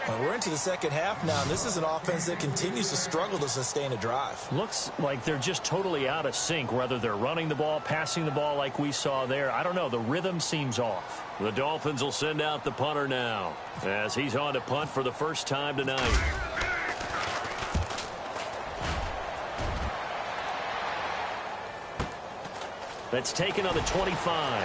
Well, we're into the second half now, and this is an offense that continues to struggle to sustain a drive. Looks like they're just totally out of sync, whether they're running the ball, passing the ball like we saw there. I don't know. The rhythm seems off. The Dolphins will send out the punter now as he's on to punt for the first time tonight. That's taken on the 25.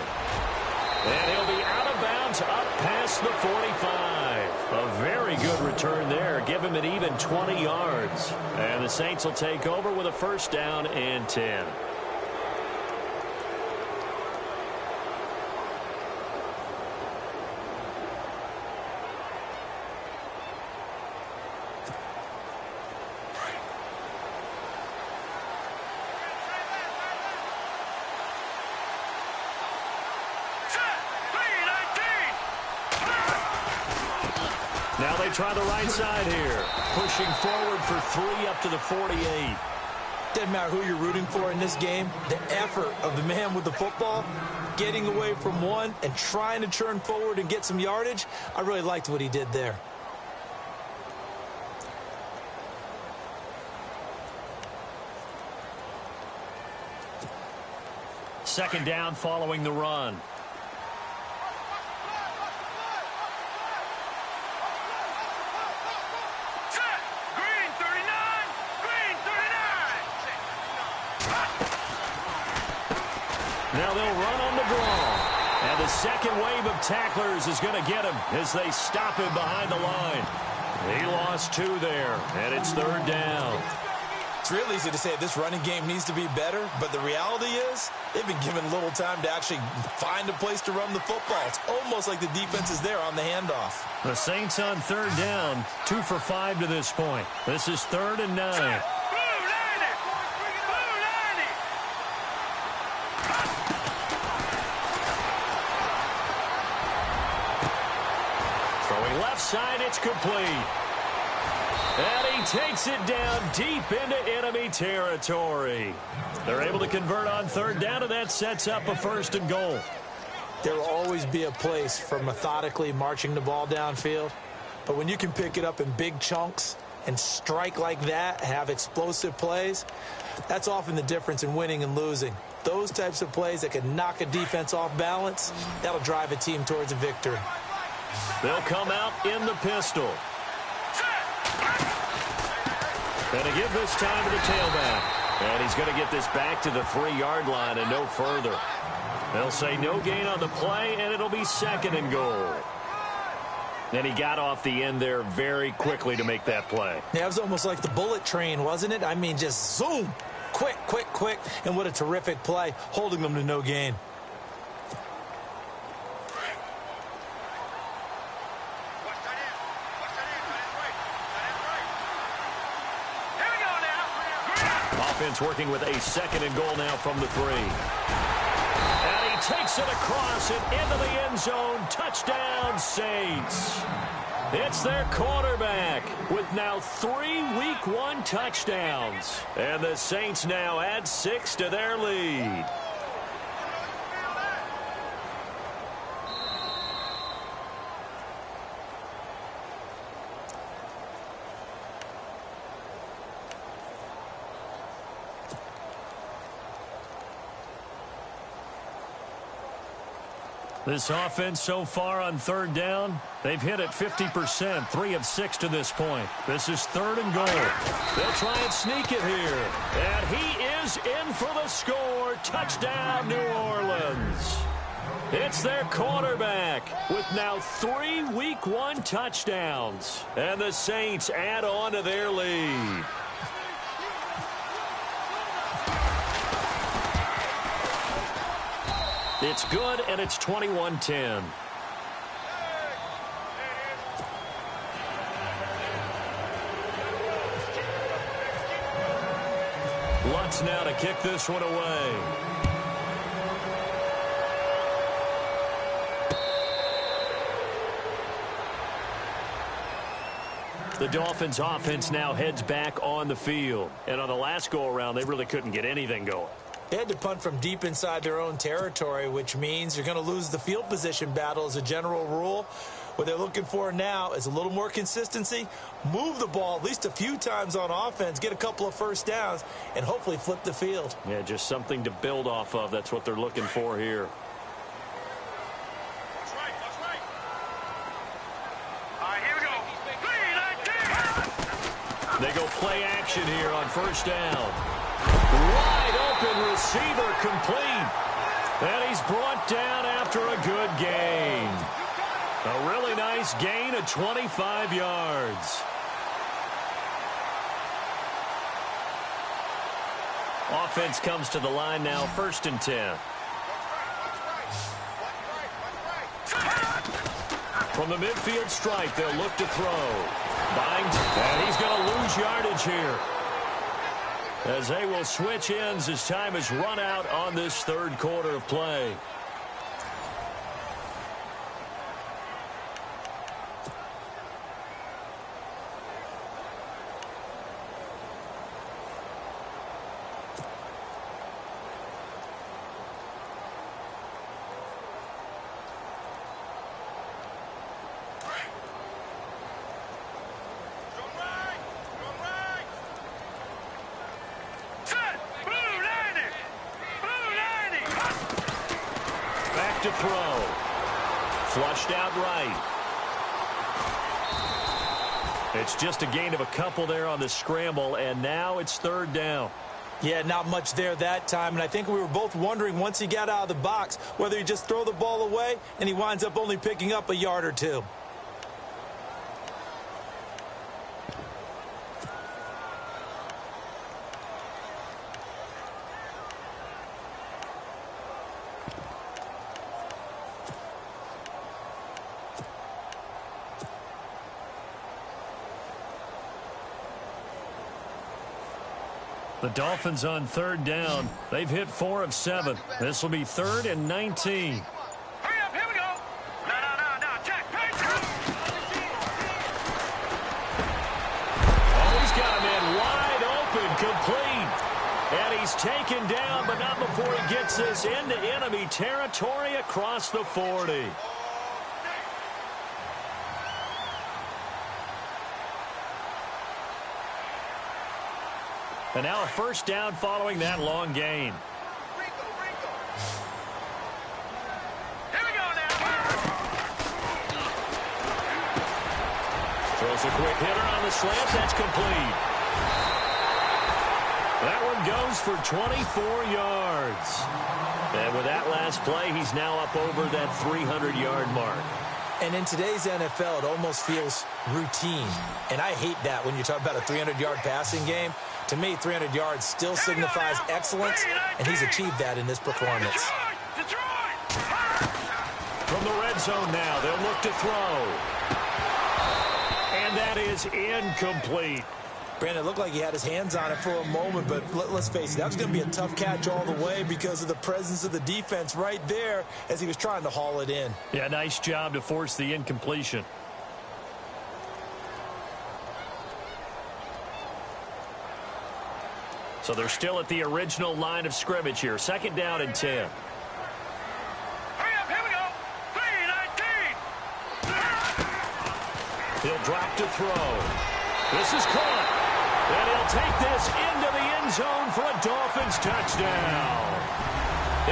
And he'll be out of bounds up past the 45. A very good return there. Give him an even 20 yards. And the Saints will take over with a first down and 10. Now they try the right side here. Pushing forward for 3 up to the 48. Doesn't matter who you're rooting for in this game. The effort of the man with the football, getting away from one and trying to turn forward and get some yardage, I really liked what he did there. Second down following the run. Now they'll run on the draw. And the second wave of tacklers is going to get him as they stop him behind the line. He lost 2 there, and it's third down. It's real easy to say this running game needs to be better, but the reality is they've been given little time to actually find a place to run the football. It's almost like the defense is there on the handoff. The Saints on third down, 2 for 5 to this point. This is 3rd and 9. Left side, it's complete. And he takes it down deep into enemy territory. They're able to convert on third down, and that sets up a 1st and goal. There will always be a place for methodically marching the ball downfield. But when you can pick it up in big chunks and strike like that, have explosive plays, that's often the difference in winning and losing. Those types of plays that can knock a defense off balance, that'll drive a team towards a victory. They'll come out in the pistol. And to give this time to the tailback. And he's going to get this back to the 3-yard line and no further. They'll say no gain on the play, and it'll be 2nd and goal. And he got off the end there very quickly to make that play. Yeah, it was almost like the bullet train, wasn't it? I mean, just zoom. Quick, quick, quick. And what a terrific play, holding them to no gain. Offense working with a 2nd and goal now from the 3. And he takes it across and into the end zone. Touchdown, Saints. It's their quarterback with now 3 Week 1 touchdowns. And the Saints now add 6 to their lead. This offense so far on third down, they've hit it 50%, 3 of 6 to this point. This is 3rd and goal. They'll try and sneak it here. And he is in for the score. Touchdown, New Orleans. It's their quarterback with now 3 Week 1 touchdowns. And the Saints add on to their lead. It's good, and it's 21-10. Lutz now to kick this one away. The Dolphins' offense now heads back on the field. And on the last go-around, they really couldn't get anything going. They had to punt from deep inside their own territory, which means you're going to lose the field position battle as a general rule. What they're looking for now is a little more consistency, move the ball at least a few times on offense, get a couple of first downs, and hopefully flip the field. Yeah, just something to build off of. That's what they're looking for here. That's right. All right, here we go. They go play action here on first down. Wide open receiver complete. And he's brought down after a good gain. A really nice gain of 25 yards. Offense comes to the line now, 1st and 10. From the midfield stripe, they'll look to throw. Binds, and he's going to lose yardage here, as they will switch ends as time has run out on this 3rd quarter of play. To throw. Flushed out right. It's just a gain of a couple there on the scramble, and now it's 3rd down. Yeah, not much there that time, and I think we were both wondering once he got out of the box whether he just throw the ball away, and he winds up only picking up a yard or two. The Dolphins on 3rd down. They've hit 4 of 7. This will be 3rd and 19. Hurry up, here we go. No, Jack. Oh, he's got a man wide open, complete. And he's taken down, but not before he gets this into enemy territory across the 40. And now a first down following that long gain. Here we go now. Throws a quick hitter on the slant. That's complete. That one goes for 24 yards. And with that last play, he's now up over that 300-yard mark. And in today's NFL, it almost feels routine. And I hate that when you talk about a 300-yard passing game. To me, 300 yards still signifies excellence, and he's achieved that in this performance. From the red zone now, they'll look to throw. And that is incomplete. Brandon, it looked like he had his hands on it for a moment, but let's face it, that was going to be a tough catch all the way because of the presence of the defense right there as he was trying to haul it in. Yeah, nice job to force the incompletion. So they're still at the original line of scrimmage here. 2nd down and 10. Hurry up, here we go. 3-19. He'll drop to throw. This is caught. And he'll take this into the end zone for a Dolphins touchdown.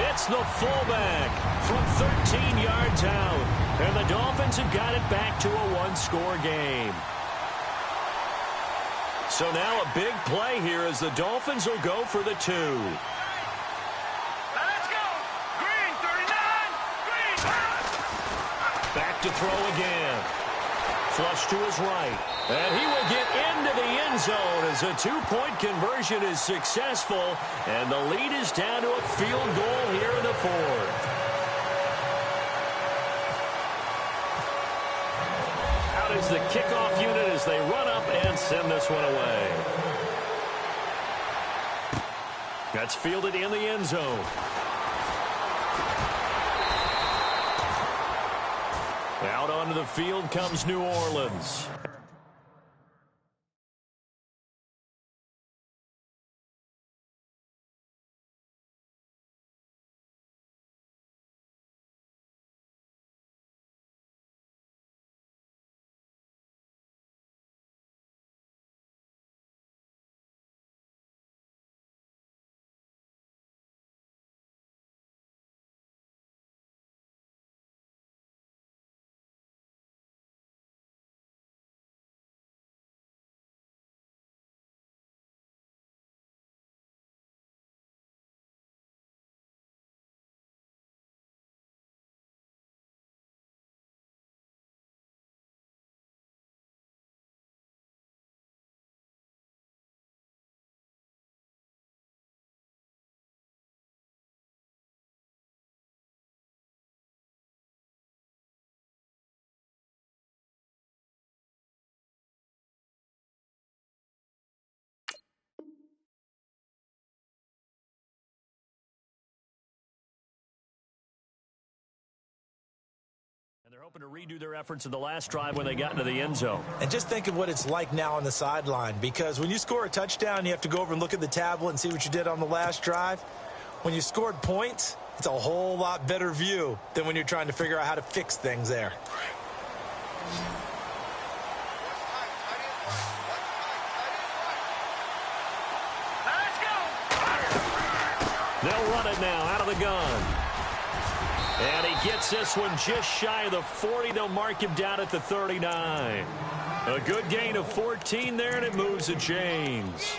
It's the fullback from 13 yards out. And the Dolphins have got it back to a one-score game. So now a big play here as the Dolphins will go for the 2. Now let's go. Green, 39. Green. Back to throw again. Flush to his right. And he will get into the end zone as a 2-point conversion is successful. And the lead is down to a field goal here in the 4th. Out is the kickoff unit as they run up and send this one away. That's fielded in the end zone. Out onto the field comes New Orleans. They're hoping to redo their efforts in the last drive when they got into the end zone. And just think of what it's like now on the sideline, because when you score a touchdown, you have to go over and look at the tablet and see what you did on the last drive. When you scored points, it's a whole lot better view than when you're trying to figure out how to fix things there. Let's go. They'll run it now out of the gun. And he gets this one just shy of the 40. They'll mark him down at the 39. A good gain of 14 there, and it moves the chains.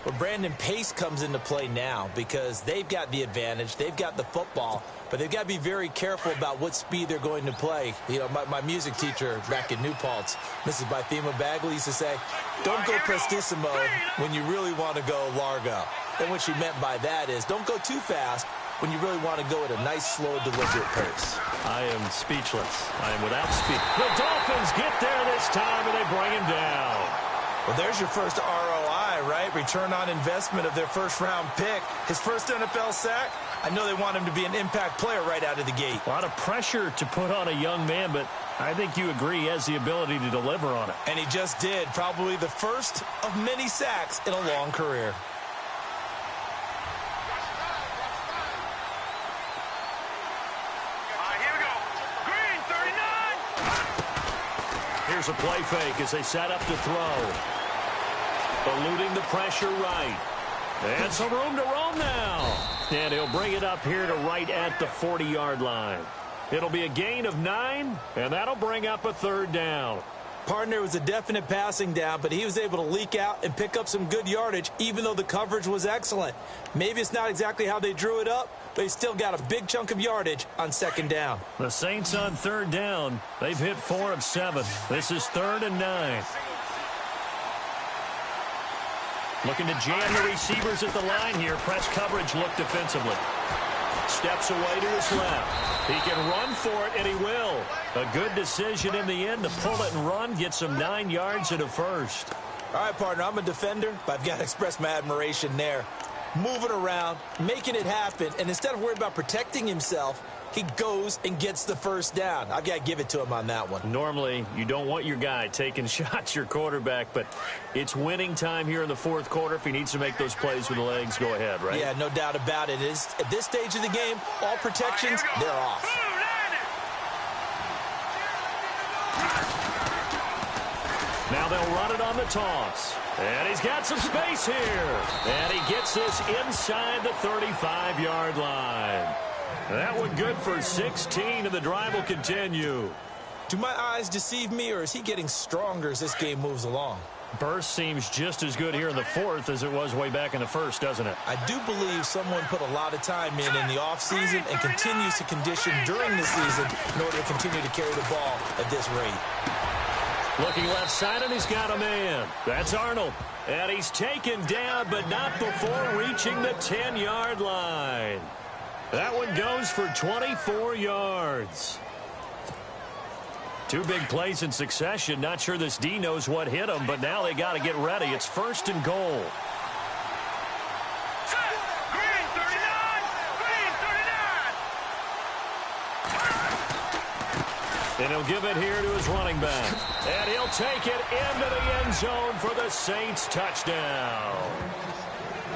Well, Brandon, pace comes into play now because they've got the advantage. They've got the football, but they've got to be very careful about what speed they're going to play. You know, my music teacher back in New Paltz, Mrs. Bythema Bagley, used to say, don't go prestissimo when you really want to go largo. And what she meant by that is don't go too fast when you really want to go at a nice, slow, deliberate pace. I am speechless. I am without speech. The Dolphins get there this time, and they bring him down. Well, there's your first ROI, right? Return on investment of their first-round pick. His first NFL sack. I know they want him to be an impact player right out of the gate. A lot of pressure to put on a young man, but I think you agree he has the ability to deliver on it. And he just did. Probably the first of many sacks in a long career. Here's a play fake as they set up to throw. Eluding the pressure right. And some room to roam now. And he'll bring it up here to right at the 40-yard line. It'll be a gain of 9, and that'll bring up a 3rd down. Partner was a definite passing down, but he was able to leak out and pick up some good yardage, even though the coverage was excellent. Maybe it's not exactly how they drew it up, but he still got a big chunk of yardage on 2nd down. The Saints on 3rd down. They've hit 4 of 7. This is 3rd and 9. Looking to jam the receivers at the line here. Press coverage look defensively. Steps away to his left. He can run for it, and he will. A good decision in the end to pull it and run. Get some 9 yards and a first. All right, partner, I'm a defender, but I've got to express my admiration there. Moving around, making it happen, and instead of worrying about protecting himself, he goes and gets the first down. I've got to give it to him on that one. Normally, you don't want your guy taking shots, your quarterback, but it's winning time here in the fourth quarter. If he needs to make those plays with the legs, go ahead, right? Yeah, no doubt about it. At this stage of the game, all protections, they're off. Now they'll run it on the toss. And he's got some space here. And he gets this inside the 35-yard line. That one good for 16, and the drive will continue. Do my eyes deceive me, or is he getting stronger as this game moves along? Burst seems just as good here in the fourth as it was way back in the first, doesn't it? I do believe someone put a lot of time in the offseason and continues to condition during the season in order to continue to carry the ball at this rate. Looking left side, and he's got a man. That's Arnold. And he's taken down, but not before reaching the 10-yard line. That one goes for 24 yards. Two big plays in succession. Not sure this D knows what hit him, but now they got to get ready. It's first and goal. Green 39! Green 39! And he'll give it here to his running back. And he'll take it into the end zone for the Saints touchdown.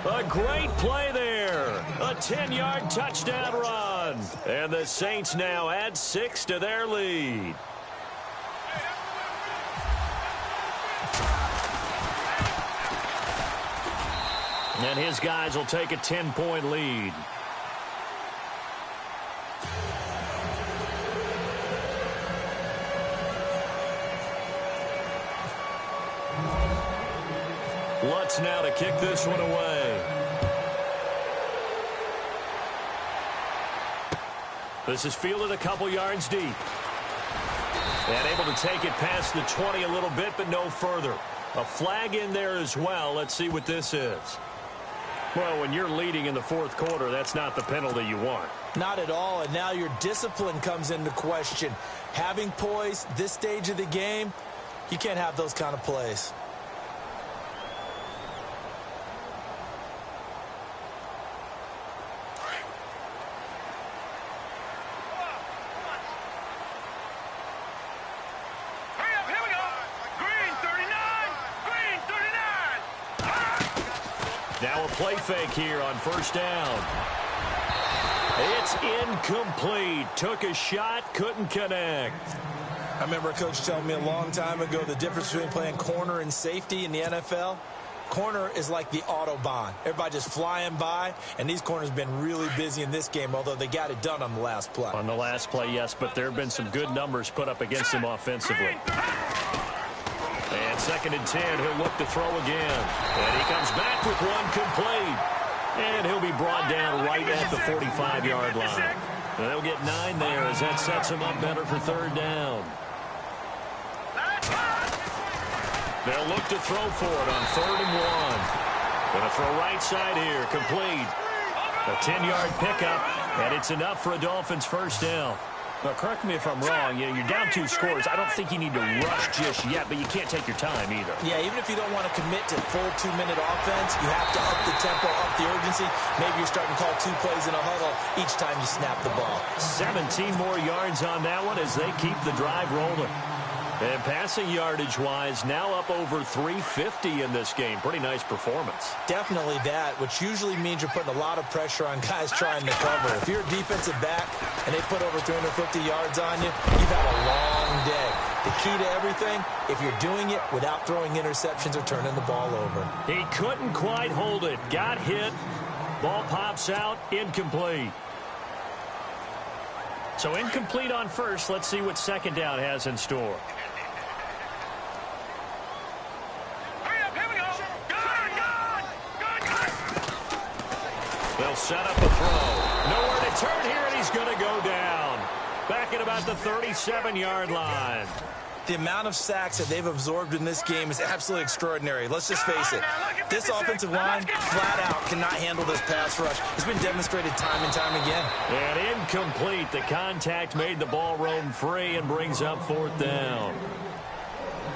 A great play there. A 10-yard touchdown run. And the Saints now add 6 to their lead. And his guys will take a 10-point lead. Lutz now to kick this one away. This is fielded a couple yards deep. And able to take it past the 20 a little bit, but no further. A flag in there as well. Let's see what this is. Well, when you're leading in the fourth quarter, that's not the penalty you want. Not at all, and now your discipline comes into question. Having poise this stage of the game, you can't have those kind of plays. Now a play fake here on first down. It's incomplete. Took a shot, couldn't connect. I remember a coach telling me a long time ago the difference between playing corner and safety in the NFL. Corner is like the Autobahn. Everybody just flying by, and these corners have been really busy in this game, although they got it done on the last play. On the last play, yes, but there have been some good numbers put up against him offensively. And second and 10, he'll look to throw again. And he comes back with one complete. And he'll be brought down right at the 45-yard line. And they'll get 9 there as that sets him up better for third down. They'll look to throw for it on 3rd and 1. Going to throw right side here, complete. A 10-yard pickup, and it's enough for a Dolphins first down. Now, correct me if I'm wrong. You're down 2 scores. I don't think you need to rush just yet, but you can't take your time either. Yeah, even if you don't want to commit to full 2-minute offense, you have to up the tempo, up the urgency. Maybe you're starting to call 2 plays in a huddle each time you snap the ball. 17 more yards on that one as they keep the drive rolling. And passing yardage-wise, now up over 350 in this game. Pretty nice performance. Definitely that, which usually means you're putting a lot of pressure on guys trying to cover. If you're a defensive back and they put over 350 yards on you, you've had a long day. The key to everything, if you're doing it without throwing interceptions or turning the ball over. He couldn't quite hold it. Got hit. Ball pops out. Incomplete. So incomplete on first. Let's see what second down has in store. They'll set up a throw. Nowhere to turn here, and he's going to go down. Back at about the 37-yard line. The amount of sacks that they've absorbed in this game is absolutely extraordinary. Let's just face it. This offensive line, flat out, cannot handle this pass rush. It's been demonstrated time and time again. And incomplete. The contact made the ball roam free and brings up 4th down.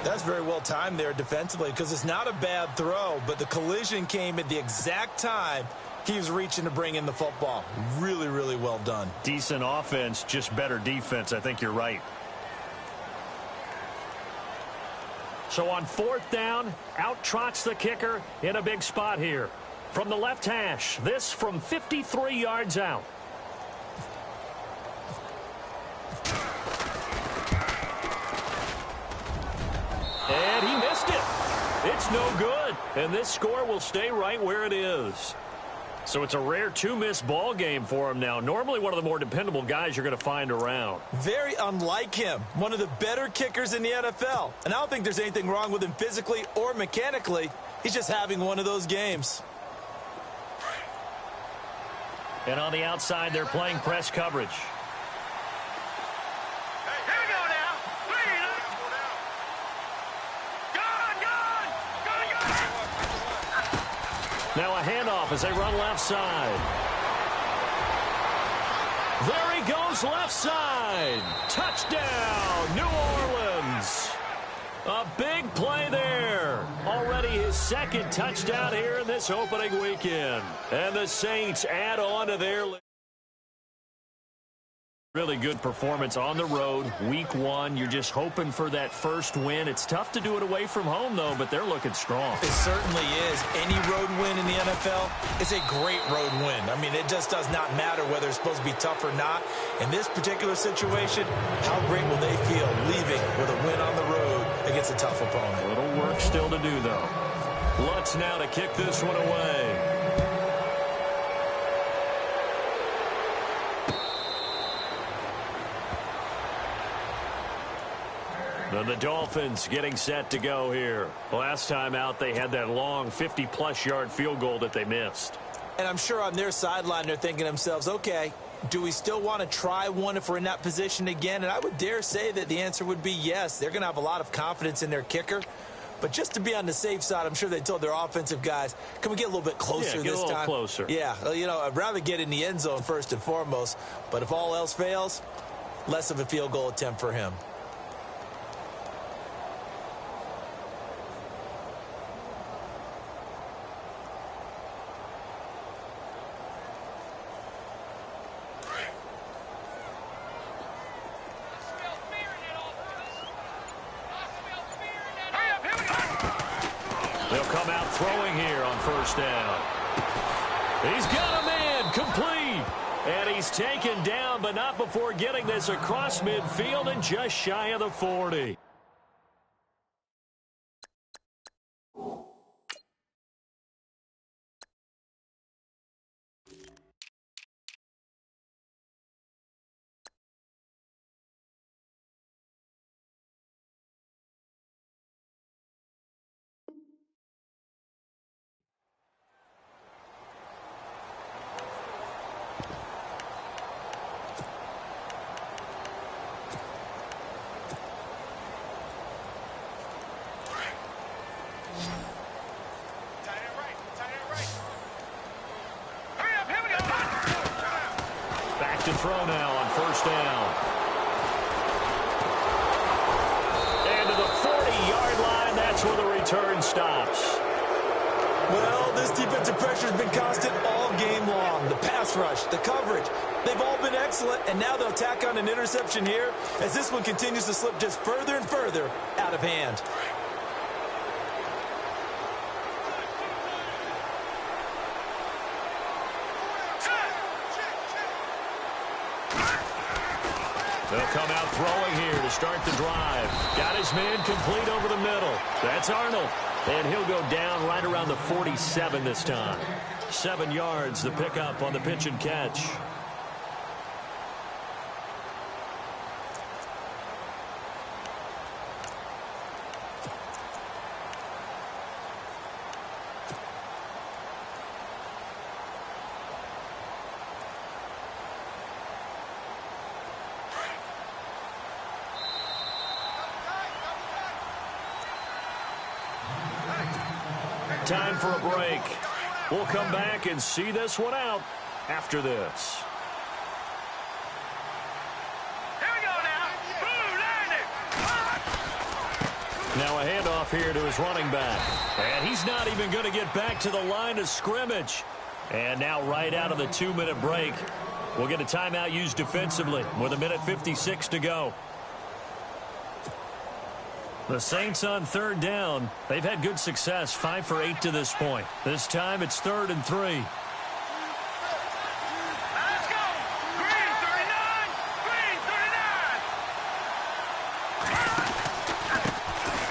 That's very well timed there defensively because it's not a bad throw, but the collision came at the exact time he was reaching to bring in the football. Really, really well done. Decent offense, just better defense. I think you're right. So on 4th down, out trots the kicker in a big spot here. From the left hash, this from 53 yards out. And he missed it. It's no good. And this score will stay right where it is. So it's a rare 2-miss ball game for him now. Normally one of the more dependable guys you're going to find around. Very unlike him. One of the better kickers in the NFL. And I don't think there's anything wrong with him physically or mechanically. He's just having one of those games. And on the outside, they're playing press coverage. Now a handoff as they run left side. There he goes left side. Touchdown, New Orleans. A big play there. Already his 2nd touchdown here in this opening weekend. And the Saints add on to their lead. Really good performance on the road, week 1. You're just hoping for that first win. It's tough to do it away from home, though, but they're looking strong. It certainly is. Any road win in the NFL is a great road win. I mean, it just does not matter whether it's supposed to be tough or not. In this particular situation, how great will they feel leaving with a win on the road against a tough opponent? A little work still to do, though. Lutz now to kick this one away. And the Dolphins getting set to go here. Last time out, they had that long 50-plus yard field goal that they missed. And I'm sure on their sideline, they're thinking to themselves, okay, do we still want to try one if we're in that position again? And I would dare say that the answer would be yes. They're going to have a lot of confidence in their kicker. But just to be on the safe side, I'm sure they told their offensive guys, can we get a little bit closer this time? Get a little closer. Yeah, you know, I'd rather get in the end zone first and foremost. But if all else fails, less of a field goal attempt for him. They'll come out throwing here on 1st down. He's got a man, complete. And he's taken down, but not before getting this across midfield and just shy of the 40. To throw now on 1st down. And to the 40-yard line, that's where the return stops. Well, this defensive pressure has been constant all game long. The pass rush, the coverage, they've all been excellent, and now they'll tack on an interception here as this one continues to slip just further and further out of hand. They'll come out throwing here to start the drive. Got his man complete over the middle. That's Arnold. And he'll go down right around the 47 this time. 7 yards, the pickup on the pitch and catch. Time for a break. We'll come back and see this one out after this. Here we go now. Now a handoff here to his running back. And he's not even going to get back to the line of scrimmage. And now right out of the 2-minute break, we'll get a timeout used defensively with 1:56 to go. The Saints on third down. They've had good success, 5 for 8 to this point. This time it's 3rd and 3. Let's go! Green 39! Green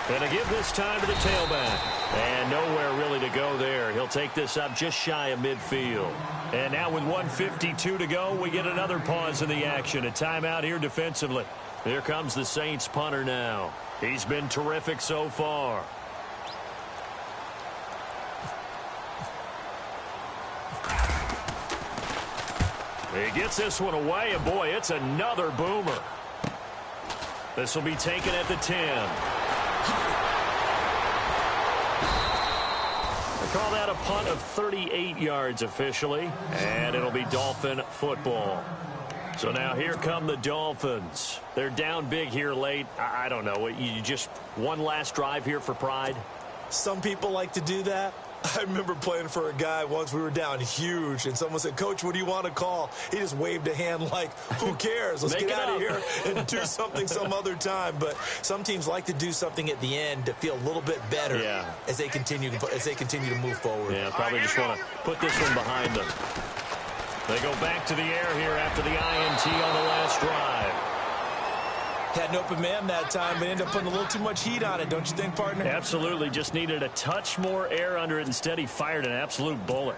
39! And to give this time to the tailback. And nowhere really to go there. He'll take this up just shy of midfield. And now with 1:52 to go, we get another pause in the action. A timeout here defensively. Here comes the Saints punter now. He's been terrific so far. He gets this one away, and boy, it's another boomer. This will be taken at the 10. They call that a punt of 38 yards officially, and it'll be Dolphin football. So now here come the Dolphins. They're down big here late. I don't know. You just one last drive here for pride? Some people like to do that. I remember playing for a guy once. We were down huge, and someone said, "Coach, what do you want to call?" He just waved a hand like, who cares? Let's get out of here and do something some other time. But some teams like to do something at the end to feel a little bit better as they continue to move forward. Yeah, probably just want to put this one behind them. They go back to the air here after the INT on the last drive. Had an open man that time, but ended up putting a little too much heat on it, don't you think, partner? Absolutely. Just needed a touch more air under it. Instead, he fired an absolute bullet.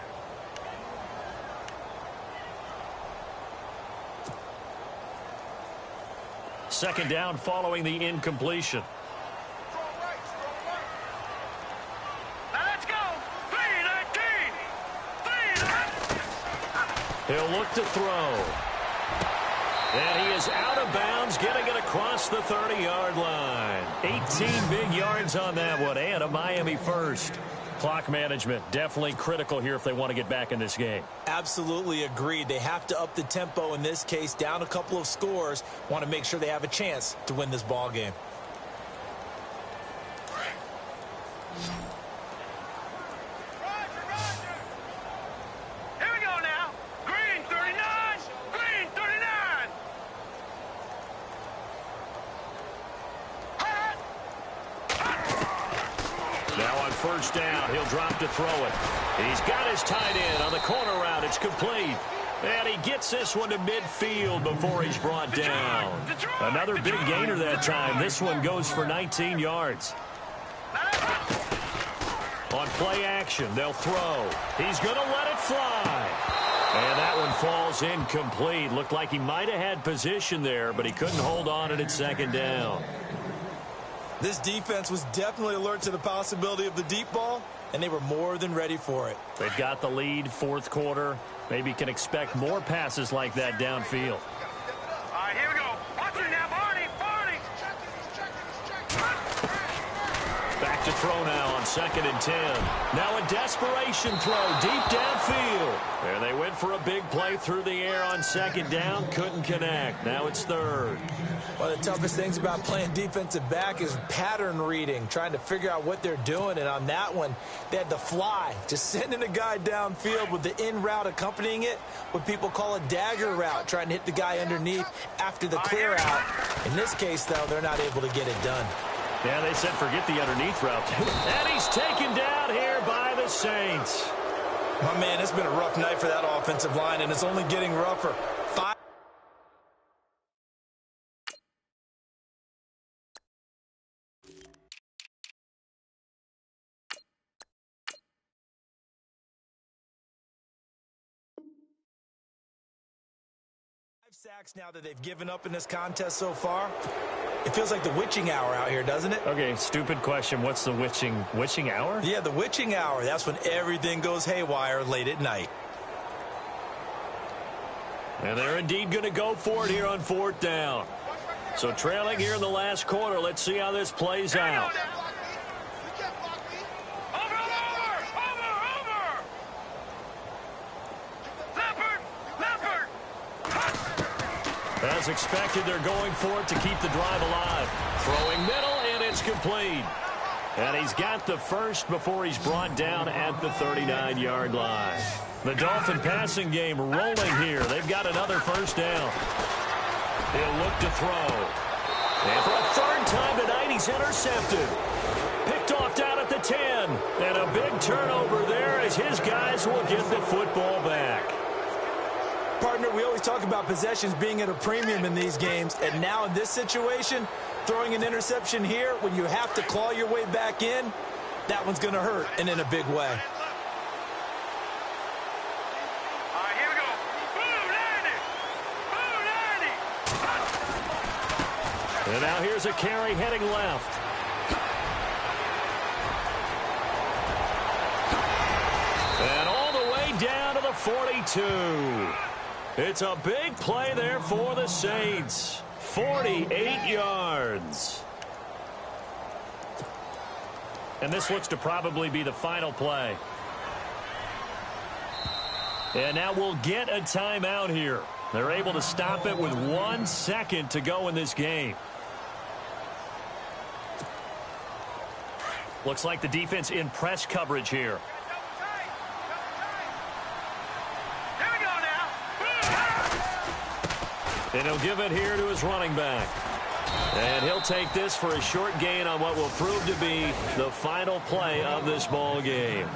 Second down following the incompletion. Let's go! 3-19! 3-19! He'll look to throw. And he is out of bounds, getting it across the 30-yard line. 18 big yards on that one, and a Miami first. Clock management, definitely critical here if they want to get back in this game. Absolutely agreed. They have to up the tempo in this case, down a couple of scores. Want to make sure they have a chance to win this ball game. Here we go now. Green 39! Green 39! Now on first down, he'll drop to throw it. He's got his tight end on the corner route. It's complete. And he gets this one to midfield before he's brought down. Another big gainer that time. This one goes for 19 yards. On play action, they'll throw. He's going to let it fly. And that one falls incomplete. Looked like he might have had position there, but he couldn't hold on it at second down. This defense was definitely alert to the possibility of the deep ball, and they were more than ready for it. They've got the lead, fourth quarter. Maybe can expect more passes like that downfield. All right, here we go. Watch it now, Barney. Back to throw now on 2nd and 10. Now a desperation throw deep downfield. And they went for a big play through the air on 2nd down. Couldn't connect. Now it's 3rd. One of the toughest things about playing defensive back is pattern reading, trying to figure out what they're doing. And on that one, they had the fly, just sending a guy downfield with the in route accompanying it, what people call a dagger route, trying to hit the guy underneath after the clear out. In this case, though, they're not able to get it done. Yeah, they said forget the underneath route. And he's taken down here by the Saints. My man, it's been a rough night for that offensive line, and it's only getting rougher. 5 sacks now that they've given up in this contest so far. It feels like the witching hour out here, doesn't it? Okay, stupid question. What's the witching hour? Yeah, the witching hour. That's when everything goes haywire late at night. And they're indeed going to go for it here on 4th down. So trailing here in the last quarter. Let's see how this plays out. As expected, they're going for it to keep the drive alive. Throwing middle, and It's complete. And he's got the first before he's brought down at the 39-yard line. The Dolphin passing game rolling here. They've got another first down. He'll look to throw. And for a third time tonight, he's intercepted. Picked off down at the 10. And a big turnover there as his guys will get the football back. Partner, we always talk about possessions being at a premium in these games. And now in this situation, throwing an interception here when you have to claw your way back in, that one's going to hurt, and in a big way. All right, here we go. Boom, 90. Boom, 90. And now here's a carry heading left. And all the way down to the 42. It's a big play there for the Saints. 48 yards. And this looks to probably be the final play. And now we'll get a timeout here. They're able to stop it with 1 second to go in this game. Looks like the defense in press coverage here. And he'll give it here to his running back. And he'll take this for a short gain on what will prove to be the final play of this ball game.